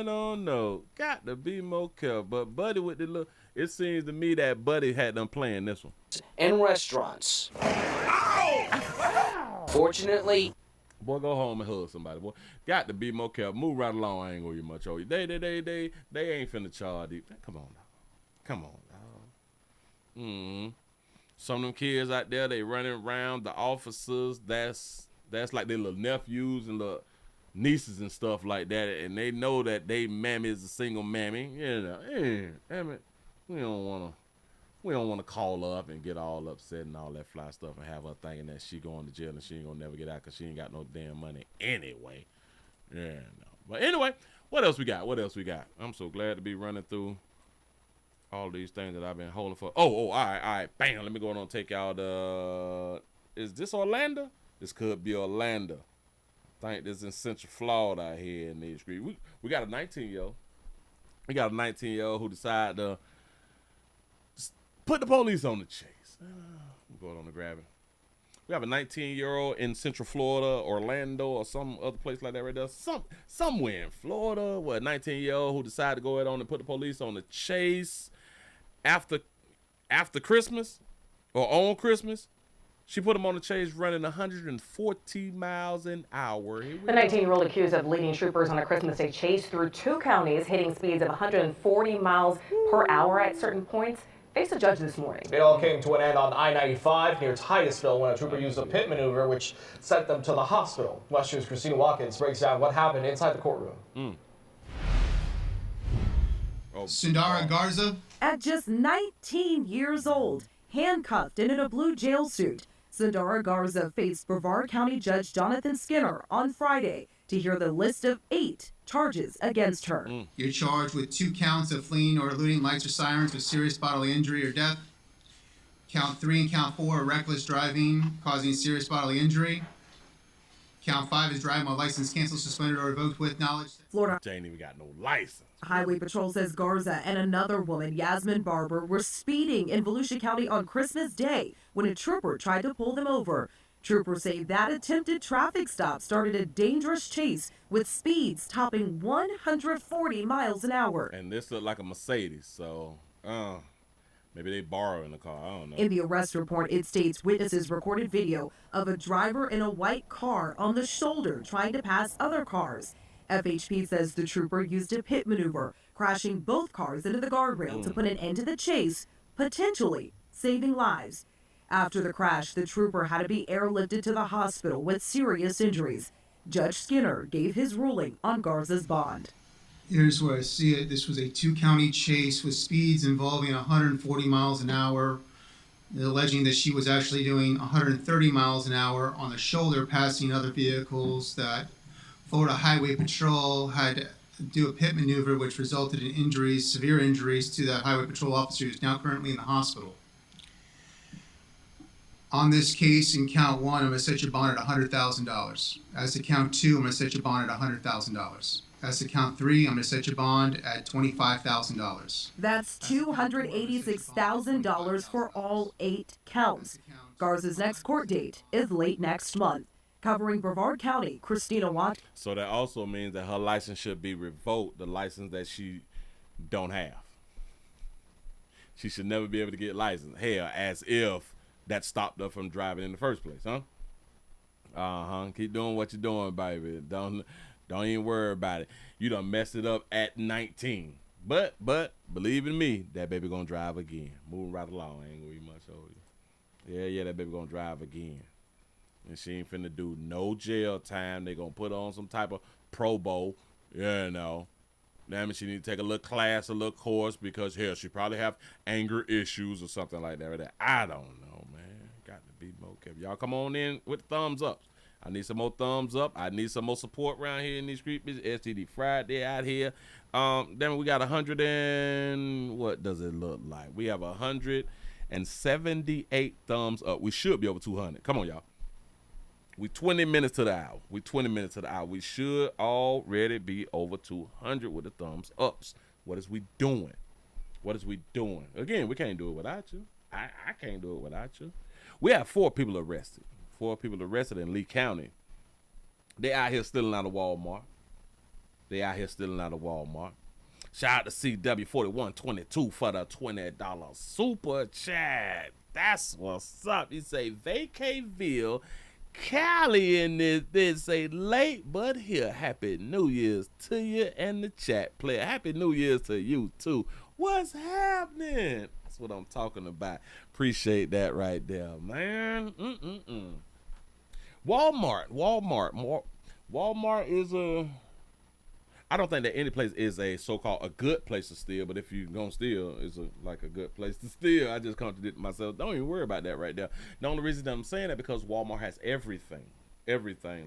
don't know. Got to be more careful. But Buddy with the look, it seems to me that Buddy had them playing this one. And restaurants. Fortunately, boy, go home and hug somebody. Boy, got to be more careful. Move right along. I ain't gonna get much on you. They ain't finna charge you. Come on now. Come on now. Some of them kids out there, they running around. The officers, that's like their little nephews and little nieces and stuff like that, and they know that they mammy is a single mammy. You know, damn it, we don't wanna call her up and get all upset and all that fly stuff and have her thinking that she going to jail and she ain't gonna never get out because she ain't got no damn money anyway. Yeah, no. But anyway, what else we got? I'm so glad to be running through all these things that I've been holding for. All right. Bam, let me go on and take out is this Orlando? This could be Orlando. I think this is in Central Florida out here in these streets. We got a 19-year-old. We got a 19-year-old who decided to put the police on the chase. We're going on to grab it. We have a 19-year-old in Central Florida, Orlando, or some other place like that right there. Somewhere in Florida, where a 19-year-old who decided to go ahead on and put the police on the chase after Christmas or on Christmas. She put him on the chase running 140 miles an hour. The 19-year-old accused of leading troopers on a Christmas Day chase through 2 counties, hitting speeds of 140 miles per hour at certain points, faced a judge this morning. It all came to an end on I-95 near Titusville when a trooper used a pit maneuver which sent them to the hospital. West News' Christina Watkins breaks down what happened inside the courtroom. Sundara Garza. At just 19 years old, handcuffed and in a blue jail suit, Sundara Garza faced Brevard County Judge Jonathan Skinner on Friday to hear the list of 8 charges against her. You're charged with 2 counts of fleeing or eluding lights or sirens with serious bodily injury or death. Count 3 and count 4 are reckless driving causing serious bodily injury. Count 5 is driving while license canceled, suspended, or revoked with knowledge. Florida ain't even got no license. Highway Patrol says Garza and another woman, Yasmin Barber, were speeding in Volusia County on Christmas Day when a trooper tried to pull them over. Troopers say that attempted traffic stop started a dangerous chase with speeds topping 140 miles an hour. And this looked like a Mercedes, so maybe they borrowing the car. I don't know. In the arrest report, it states witnesses recorded video of a driver in a white car on the shoulder trying to pass other cars. FHP says the trooper used a pit maneuver, crashing both cars into the guardrail to put an end to the chase, potentially saving lives. After the crash, the trooper had to be airlifted to the hospital with serious injuries. Judge Skinner gave his ruling on Garza's bond. Here's where I see it. This was a 2-county chase with speeds involving 140 miles an hour, alleging that she was actually doing 130 miles an hour on the shoulder, passing other vehicles. That Florida Highway Patrol had to do a pit maneuver, which resulted in injuries, severe injuries, to that Highway Patrol officer who's now currently in the hospital. On this case, in count 1, I'm going to set your bond at $100,000. As to count 2, I'm going to set your bond at $100,000. As to count 3, I'm going to set your bond at $25,000. That's $286,000 for all 8 counts. Garza's next court date is late next month. Covering Brevard County, Christina Watt. So that also means that her license should be revoked, the license that she don't have. She should never be able to get licensed. Hell, as if that stopped her from driving in the first place, huh? Keep doing what you're doing, baby. Don't even worry about it. You done messed it up at 19. But believe in me, that baby gonna drive again. Moving right along, I ain't gonna be much older. Yeah, that baby gonna drive again. And she ain't finna do no jail time. They gonna put her on some type of probo, you know. That means she need to take a little class, a little course, because hell, she probably have anger issues or something like that. I don't know, man. Got to be more careful. Y'all come on in with the thumbs up. I need some more thumbs up. I need some more support around here in these streets. STD Friday out here. Then we got 100 and what does it look like? We have 178 thumbs up. We should be over 200. Come on, y'all. We 20 minutes to the hour. We should already be over 200 with the thumbs ups. What is we doing? Again, we can't do it without you. I can't do it without you. We have 4 people arrested. 4 people arrested in Lee County. They out here stealing out of Walmart. Shout out to CW4122 for the $20 super chat. That's what's up. You say Vacayville. Callie in this say late but here. Happy New Year's to you and the chat player. Happy New Year's to you too. What's happening? That's what I'm talking about. Appreciate that right there, man. Walmart is a, I don't think that any place is a so-called a good place to steal, but if you're gonna steal, it's like a good place to steal. I just contradicted myself. Don't even worry about that right there. The only reason that I'm saying that because Walmart has everything,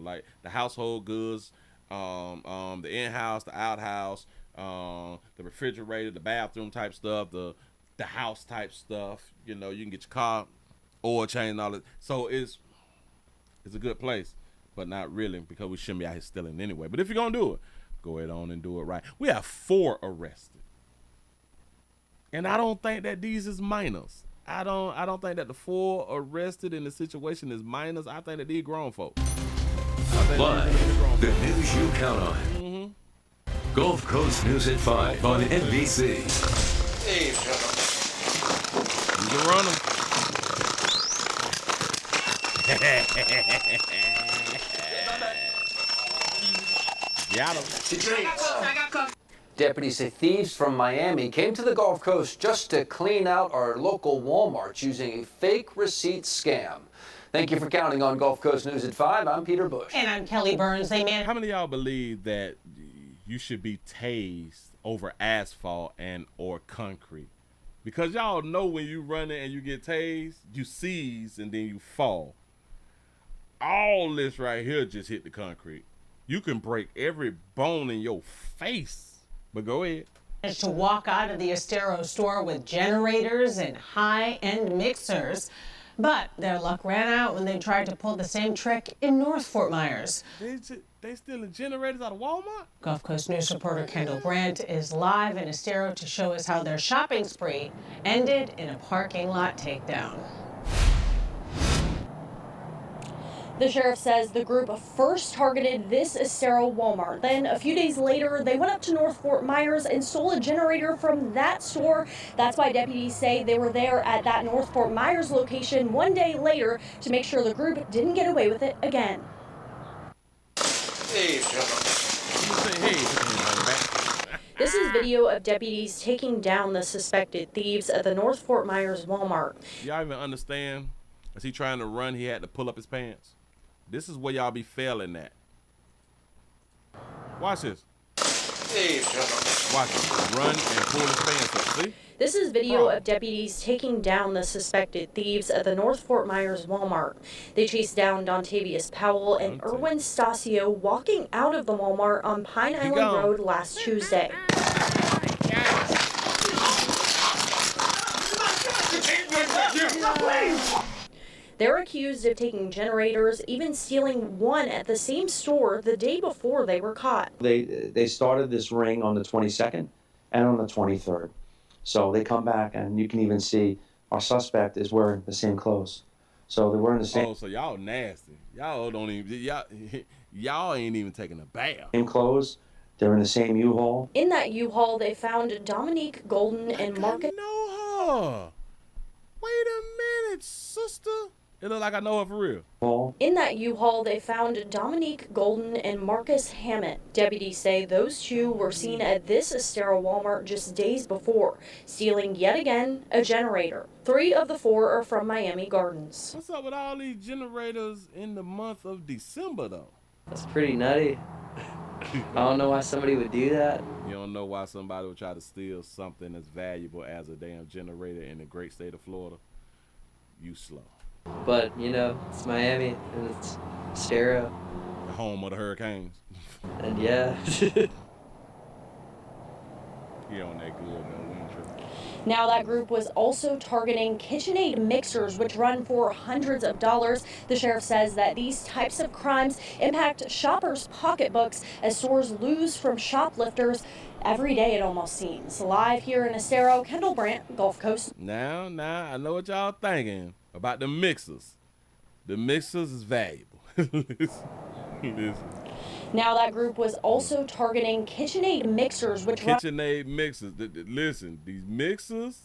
like the household goods, the in-house, the outhouse, the refrigerator, the bathroom type stuff, the house type stuff. You know, you can get your car oil change and all that. So it's a good place, but not really, because we shouldn't be out here stealing anyway. But if you're gonna do it, go ahead on and do it right. We have 4 arrested, and I don't think that these is minors. I don't think that the 4 arrested in the situation is minors. I think that these grown folks. Live, the news you count on. Gulf Coast News at 5 on NBC. He's a runner. Got him. Deputies say thieves from Miami came to the Gulf Coast just to clean out our local Walmarts using a fake receipt scam. Thank you for counting on Gulf Coast News at 5. I'm Peter Bush. And I'm Kelly Burns. How many of y'all believe that you should be tased over asphalt and or concrete? Because y'all know when you run it and you get tased, you seize and then you fall. All this right here just hit the concrete. You can break every bone in your face. But go ahead. To walk out of the Estero store with generators and high-end mixers. But their luck ran out when they tried to pull the same trick in North Fort Myers. They stealing generators out of Walmart? Gulf Coast News reporter Kendall Brandt is live in Estero to show us how their shopping spree ended in a parking lot takedown. The sheriff says the group first targeted this Estero Walmart. Then a few days later, they went up to North Fort Myers and stole a generator from that store. That's why deputies say they were there at that North Fort Myers location one day later to make sure the group didn't get away with it again. Hey, This is video of deputies taking down the suspected thieves at the North Fort Myers Walmart. Y'all even understand? As he trying to run, he had to pull up his pants. This is where y'all be failing at. Watch this. Watch him run and pull his pants up. See? This is video of deputies taking down the suspected thieves at the North Fort Myers Walmart. They chased down Dontavius Powell and Erwin Stasio walking out of the Walmart on Pine Island Road last Tuesday. They're accused of taking generators, even stealing one at the same store the day before they were caught. They started this ring on the 22nd and on the 23rd. So they come back, and you can even see our suspect is wearing the same clothes. So they're wearing the same. Oh, so y'all nasty. Y'all don't even. Y'all ain't even taking a bath. Same clothes. They're in the same U-Haul. In that U-Haul, they found Dominique Golden and Marcus. Wait a minute, sister. It look like I know her for real. In that U-Haul, they found Dominique Golden and Marcus Hammett. Deputies say those two were seen at this Estero Walmart just days before, stealing yet again a generator. 3 of the 4 are from Miami Gardens. What's up with all these generators in the month of December, though? That's pretty nutty. I don't know why somebody would do that. You don't know why somebody would try to steal something as valuable as a damn generator in the great state of Florida? You slow. But, you know, it's Miami, and it's Estero. The home of the Hurricanes. And yeah. You on that good, no wind trip. Now that group was also targeting KitchenAid mixers, which run for hundreds of dollars. The sheriff says that these types of crimes impact shoppers' pocketbooks as stores lose from shoplifters. Every day it almost seems. Live here in Estero, Kendall Brandt, Gulf Coast. Now, I know what y'all thinking about the mixers. The mixers is valuable. Listen. Now that group was also targeting KitchenAid mixers, which KitchenAid mixers. Listen, these mixers,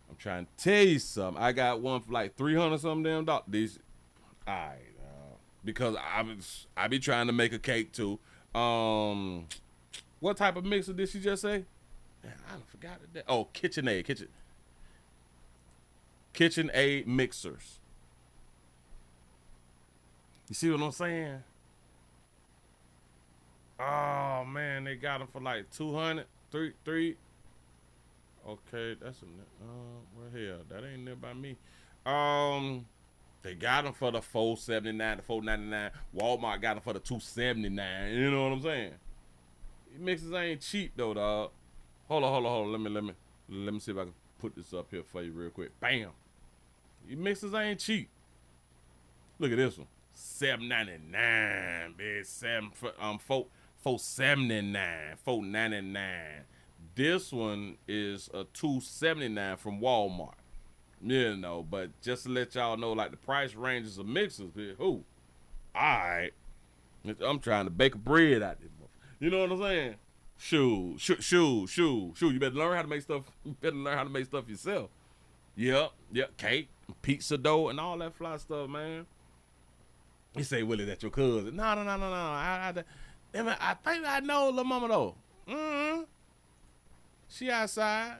I'm trying to tell you something. I got one for like 300 something damn dollars. These, all right, because I be trying to make a cake too. What type of mixer did she just say? Man, I forgot it. Oh, KitchenAid, KitchenAid mixers. You see what I'm saying? Oh man, they got them for like 200, three. Okay, that's well hell, that ain't near by me. They got them for the $4.79 to $4.99. Walmart got them for the $2.79. You know what I'm saying? These mixers ain't cheap though, dog. Hold on. Let me see if I can put this up here for you real quick. Bam. These mixers ain't cheap. Look at this one. $7.99, bitch. $4.79, $4.99. This one is a $2.79 from Walmart. You know, but just to let y'all know, like the price ranges of mixers. Who? All right. I'm trying to bake a bread out there. You know what I'm saying? Shoot. You better learn how to make stuff. You better learn how to make stuff yourself. Yep. Cake, pizza dough, and all that fly stuff, man. You say, Willie, that's your cousin. No. I think I know Lil Mama though. She outside.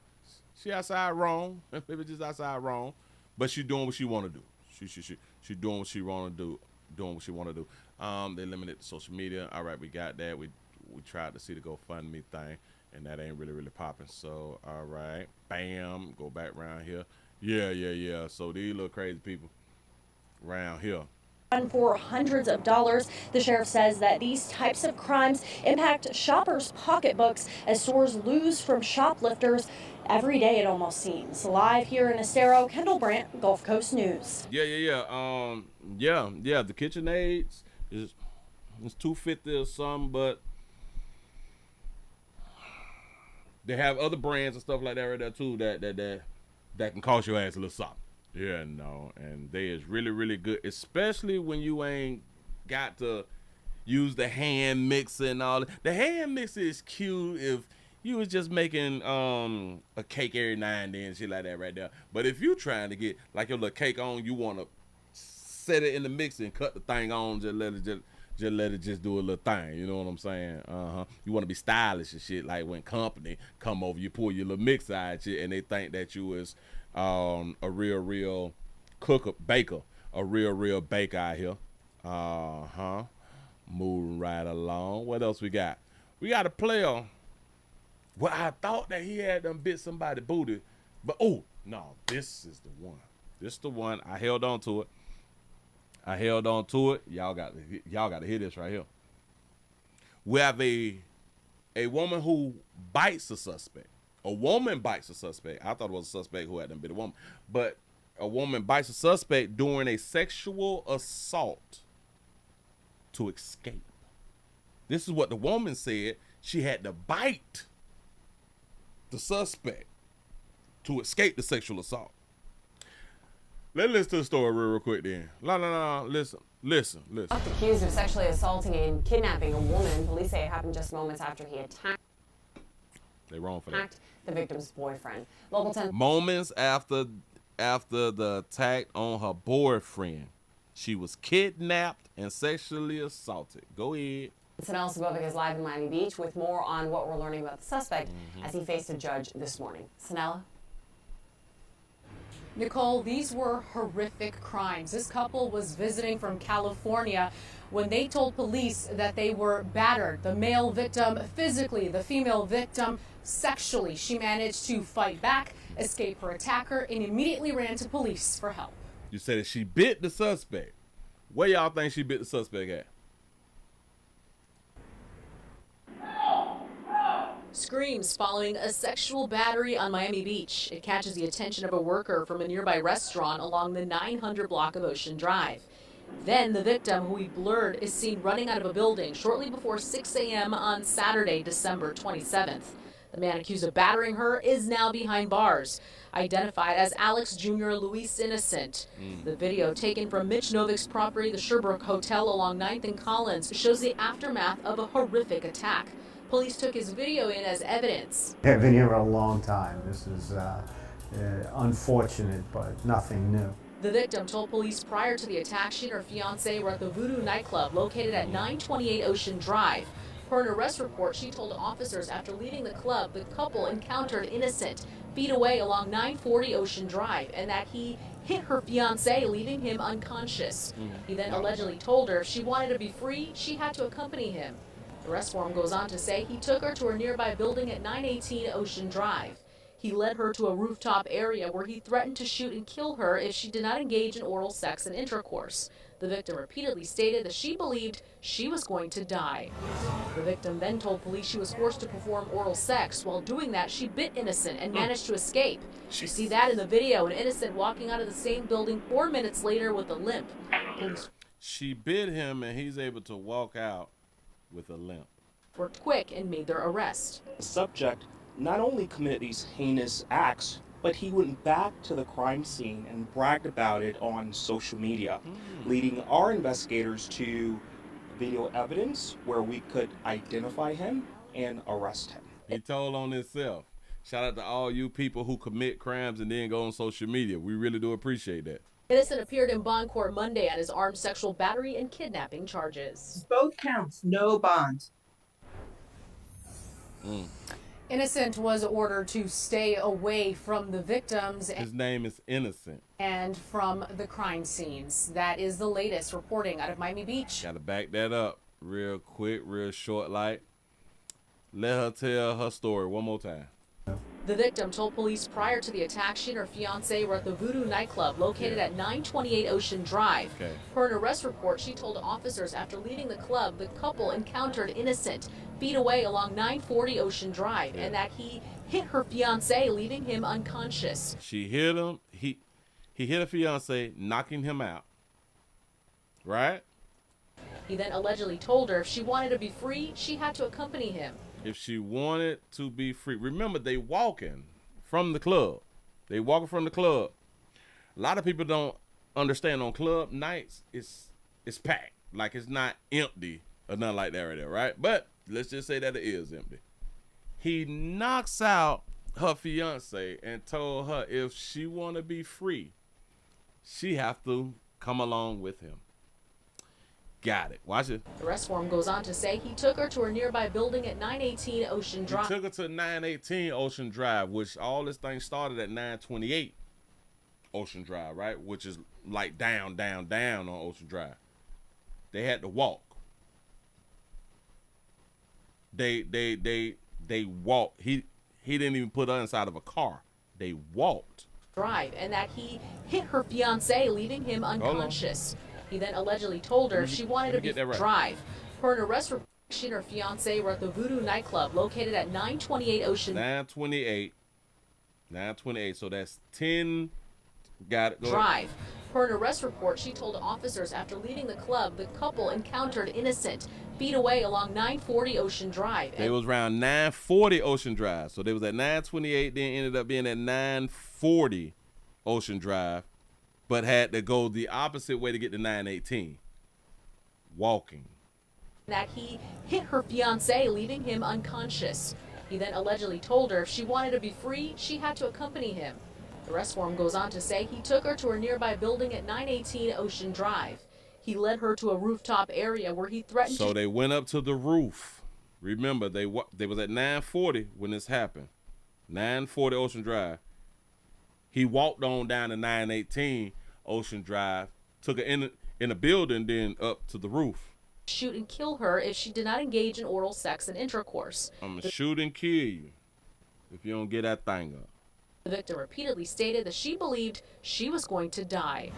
She outside wrong. Maybe just outside wrong. But she doing what she want to do. She doing what she want to do. Doing what she want to do. They limited the social media. All right, we got that. We tried to see the GoFundMe thing, and that ain't really popping. So, all right, bam, go back around here. Yeah. So these little crazy people around here. For hundreds of dollars. The sheriff says that these types of crimes impact shoppers' pocketbooks as stores lose from shoplifters every day, it almost seems. Live here in Estero, Kendall Brandt, Gulf Coast News. Yeah. The KitchenAids is $250 or something, but they have other brands and stuff like that right there too that can cost your ass a little something. Yeah, no, and they is really good, especially when you ain't got to use the hand mixer and all that. The hand mixer is cute if you was just making a cake every now and then, shit like that right there. But if you trying to get like your little cake on, you want to set it in the mixer and cut the thing on, just let it just do a little thing. You know what I'm saying? You want to be stylish and shit. Like when company come over, you pull your little mixer out shit, and they think that you is a real baker out here. Moving right along. What else we got? We got a player. Well, I thought that he had done bit somebody booty, but oh no, this is the one. This the one. I held on to it. Y'all got to hear this right here. We have a woman who bites a suspect. A woman bites a suspect. I thought it was a suspect who had done bit a woman, but a woman bites a suspect during a sexual assault to escape. This is what the woman said. She had to bite the suspect to escape the sexual assault. Let's listen to the story real quick then. No, listen. Accused of sexually assaulting and kidnapping a woman. Police say it happened just moments after he attacked the victim's boyfriend. Moments after the attack on her boyfriend, she was kidnapped and sexually assaulted. Go ahead. Sanel Sabovic is live in Miami Beach with more on what we're learning about the suspect as he faced a judge this morning. Sanella? Nicole, these were horrific crimes. This couple was visiting from California when they told police that they were battered. The male victim physically, the female victim sexually. She managed to fight back, escape her attacker, and immediately ran to police for help. You said that she bit the suspect. Where y'all think she bit the suspect at? Screams following a sexual battery on Miami Beach. It catches the attention of a worker from a nearby restaurant along the 900 block of Ocean Drive. Then the victim, who we blurred, is seen running out of a building shortly before 6 a.m. on Saturday, December 27th. The man accused of battering her is now behind bars, identified as Alex Jr. Luis Innocent. The video taken from Mitch Novick's property, the Sherbrooke Hotel along 9th and Collins, shows the aftermath of a horrific attack. Police took his video in as evidence. I've been here a long time. This is unfortunate, but nothing new. The victim told police prior to the attack she and her fiancé were at the Voodoo nightclub located at 928 Ocean Drive. Per an arrest report, she told officers after leaving the club, the couple encountered Innocent feet away along 940 Ocean Drive and that he hit her fiancé, leaving him unconscious. He then allegedly told her if she wanted to be free, she had to accompany him. The arrest form goes on to say he took her to a nearby building at 918 Ocean Drive. He led her to a rooftop area where he threatened to shoot and kill her if she did not engage in oral sex and intercourse. The victim repeatedly stated that she believed she was going to die. The victim then told police she was forced to perform oral sex. While doing that, she bit Innocent and managed to escape. You see that in the video, an Innocent walking out of the same building 4 minutes later with a limp. She bit him and he's able to walk out with a limp. Worked quick and made their arrest. The subject not only committed these heinous acts, but he went back to the crime scene and bragged about it on social media, leading our investigators to video evidence where we could identify him and arrest him. He told on himself. Shout out to all you people who commit crimes and then go on social media. We really do appreciate that. Innocent appeared in bond court Monday on his armed sexual battery and kidnapping charges. Both counts, no bond. Innocent was ordered to stay away from the victims His name is Innocent. and from the crime scenes. That is the latest reporting out of Miami Beach. Gotta back that up real quick, real short like. Let her tell her story one more time. The victim told police prior to the attack she and her fiance were at the Voodoo nightclub located at 928 Ocean Drive. Okay. Per an arrest report, she told officers after leaving the club, the couple encountered Innocent feet away along 940 Ocean Drive and that he hit her fiance, leaving him unconscious. She hit him. He hit her fiance, knocking him out. Right? He then allegedly told her if she wanted to be free, she had to accompany him. If she wanted to be free. Remember, they walking from the club. They walking from the club. A lot of people don't understand on club nights, it's packed. Like it's not empty or nothing like that right there, right? But let's just say that it is empty. He knocks out her fiance and told her if she want to be free, she have to come along with him. Got it. Watch it. The arrest form goes on to say he took her to a nearby building at 918 Ocean Drive. He took her to 918 Ocean Drive, which all this thing started at 928 Ocean Drive, right? Which is like down on Ocean Drive. They had to walk. They walked. He didn't even put her inside of a car. They walked. Drive, and that he hit her fiance, leaving him unconscious. He then allegedly told her if she wanted to be drive. Per an arrest report, she and her fiance were at the Voodoo nightclub located at 928 Ocean 928. So that's 10. Got it. Go Drive. Per an arrest report, she told officers after leaving the club, the couple encountered Innocent feet away along 940 Ocean Drive. They was around 940 Ocean Drive. So they was at 928, then ended up being at 940 Ocean Drive, but had to go the opposite way to get to 918. Walking. That he hit her fiance, leaving him unconscious. He then allegedly told her if she wanted to be free, she had to accompany him. The arrest form goes on to say he took her to a nearby building at 918 Ocean Drive. He led her to a rooftop area where he threatened So they went up to the roof. Remember, they was at 940 when this happened. 940 Ocean Drive. He walked on down to 918 Ocean Drive, took her in a building, then up to the roof. Shoot and kill her if she did not engage in oral sex and intercourse. I'm gonna shoot and kill you if you don't get that thing up. The victim repeatedly stated that she believed she was going to die.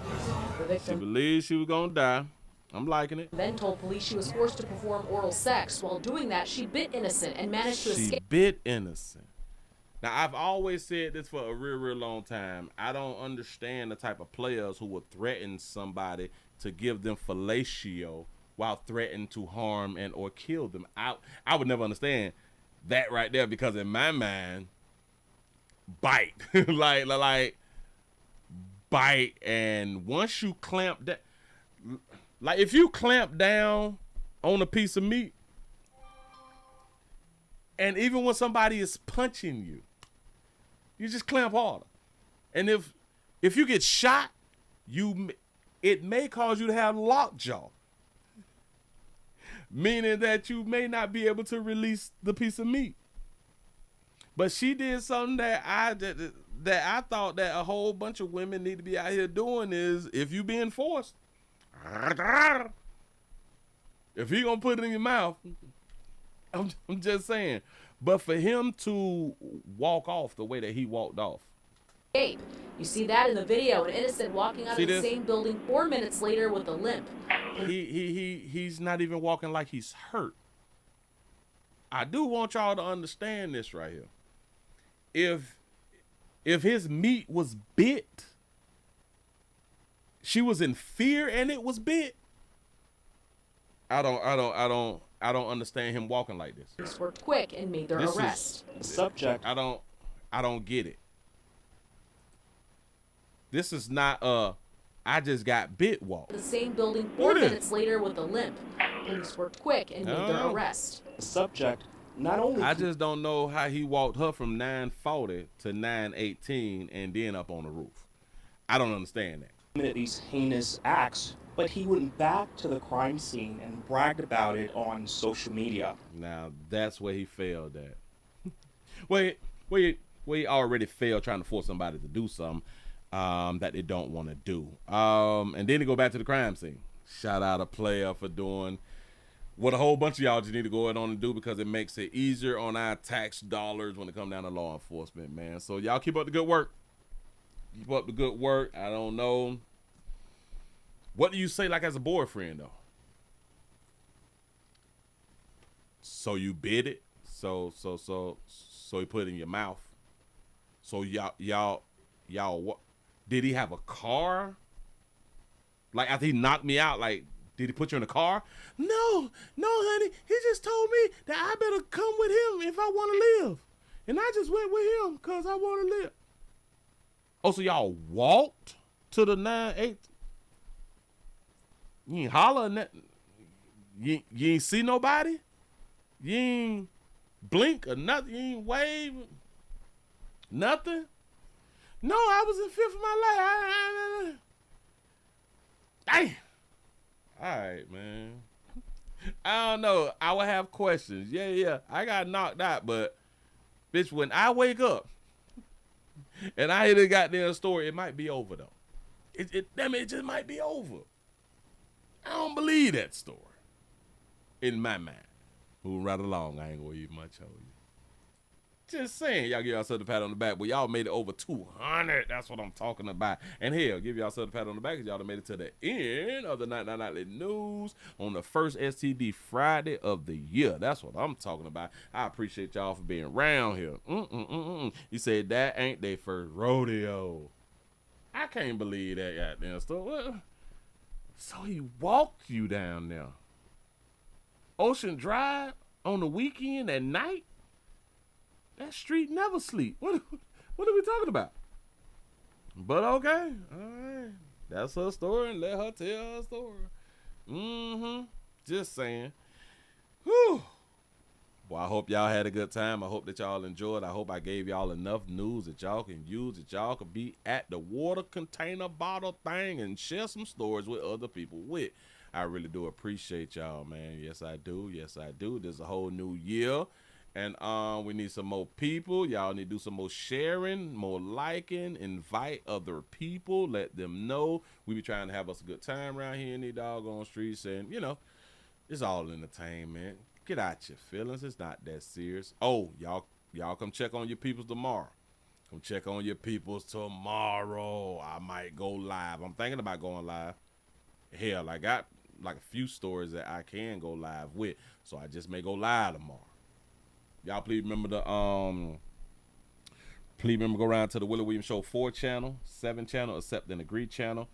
The She victim believed she was gonna die. I'm liking it. then told police she was forced to perform oral sex. While doing that, she bit Innocent and managed to She escape. bit Innocent. Now, I've always said this for a real long time. I don't understand the type of players who would threaten somebody to give them fellatio while threatening to harm and or kill them. I would never understand that right there, because in my mind, bite. like bite, and once you clamp that, like if you clamp down on a piece of meat, and even when somebody is punching you, you just clamp harder. And if you get shot, it may cause you to have lockjaw, meaning that you may not be able to release the piece of meat. But she did something that I thought that a whole bunch of women need to be out here doing is, if you being forced, if he gonna put it in your mouth, I'm just saying. But for him to walk off the way that he walked off. You see that in the video, an Innocent walking out of the same building 4 minutes later with a limp. He's not even walking like he's hurt. I do want y'all to understand this right here. If his meat was bit, she was in fear and it was bit, I don't understand him walking like this. Police worked quick and made their arrest. Subject. I don't get it. This is not I just got bit walk. The same building 4 minutes later with a limp. Police worked quick and made their arrest. Subject. Not only I just don't know how he walked her from 940 to 918 and then up on the roof. I don't understand that. committed these heinous acts, but he went back to the crime scene and bragged about it on social media. Now that's where he failed at. We already failed trying to force somebody to do something that they don't want to do. And then to go back to the crime scene. Shout out a player for doing what a whole bunch of y'all just need to go on and do, because it makes it easier on our tax dollars when it comes down to law enforcement, man. So y'all keep up the good work. Keep up the good work. I don't know. What do you say, like, as a boyfriend, though? So you bid it? So you put it in your mouth? So y'all, what? Did he have a car? Like, after he knocked me out, like, did he put you in a car? No, honey. He just told me that I better come with him if I want to live. And I just went with him because I want to live. Oh, so y'all walked to the 9-8? You ain't holler nothing. You ain't see nobody? You ain't blink or nothing? You ain't wave? Nothing? No, I was in fear for my life. Damn. All right, man. I don't know. I would have questions. Yeah. I got knocked out, but bitch, when I wake up and I hear the goddamn story, it might be over though. It just might be over. I don't believe that story. In my mind. Moving right along, I ain't gonna eat much of you. Just saying, y'all give yourself a pat on the back, but y'all made it over 200. That's what I'm talking about. And hell, give yourself a pat on the back because y'all made it to the end of the Nightly News on the first STD Friday of the year. That's what I'm talking about. I appreciate y'all for being around here. You said that ain't their first rodeo. I can't believe that goddamn stuff. So he walked you down there. Ocean Drive on the weekend at night? That street never sleep. What are we talking about? But okay. All right. That's her story, and let her tell her story. Just saying. Whew. Well, I hope y'all had a good time. I hope that y'all enjoyed. I hope I gave y'all enough news that y'all can use, that y'all could be at the water container bottle thing and share some stories with other people with. I really do appreciate y'all, man. Yes, I do. Yes, I do. There's a whole new year. And we need some more people. Y'all need to do some more sharing, more liking, invite other people, let them know. We be trying to have us a good time around here in these doggone streets. And, you know, it's all entertainment. Get out your feelings. It's not that serious. Oh, y'all come check on your peoples tomorrow. Come check on your peoples tomorrow. I might go live. I'm thinking about going live. Hell, I got like a few stories that I can go live with. So I just may go live tomorrow. Y'all please remember go around to the Willie Williams Show 4 channel, 7 channel, Accept and Agree channel,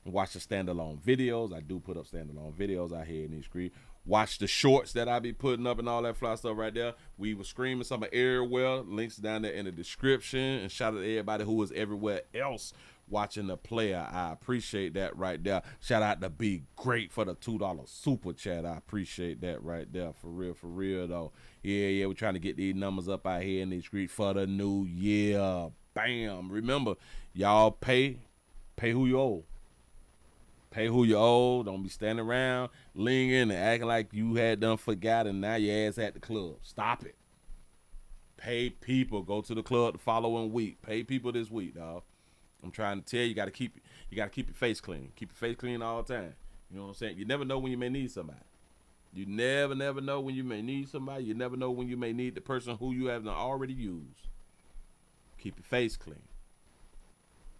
and watch the standalone videos. I do put up standalone videos out here in these streets. Watch the shorts that I be putting up and all that fly stuff right there. We were screaming some of everywhere. Links down there in the description. And shout out to everybody who is everywhere else watching the player. I appreciate that right there. Shout out to Be Great for the $2 super chat. I appreciate that right there. For real though. Yeah, we're trying to get these numbers up out here in these streets for the new year. Bam. Remember, y'all pay who you owe. Pay who you owe. Don't be standing around lingering and acting like you had done forgot and now your ass at the club. Stop it. Pay people. Go to the club the following week. Pay people this week, dog. I'm trying to tell you, you gotta keep your face clean. Keep your face clean all the time. You know what I'm saying? You never know when you may need somebody. You never know when you may need somebody. You never know when you may need the person who you have already used. Keep your face clean.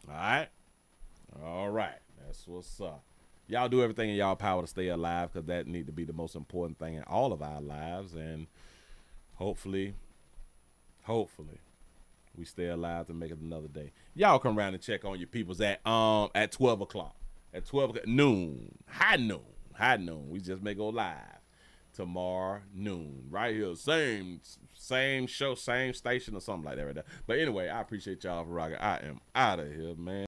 All right. That's what's up. Y'all do everything in y'all power to stay alive, because that need to be the most important thing in all of our lives. And hopefully, we stay alive to make it another day. Y'all come around and check on your peoples at 12 o'clock. At 12 o'clock, noon. High noon. We just may go live tomorrow noon. Right here. Same show, same station or something like that right there. But anyway, I appreciate y'all for rocking. I am out of here, man.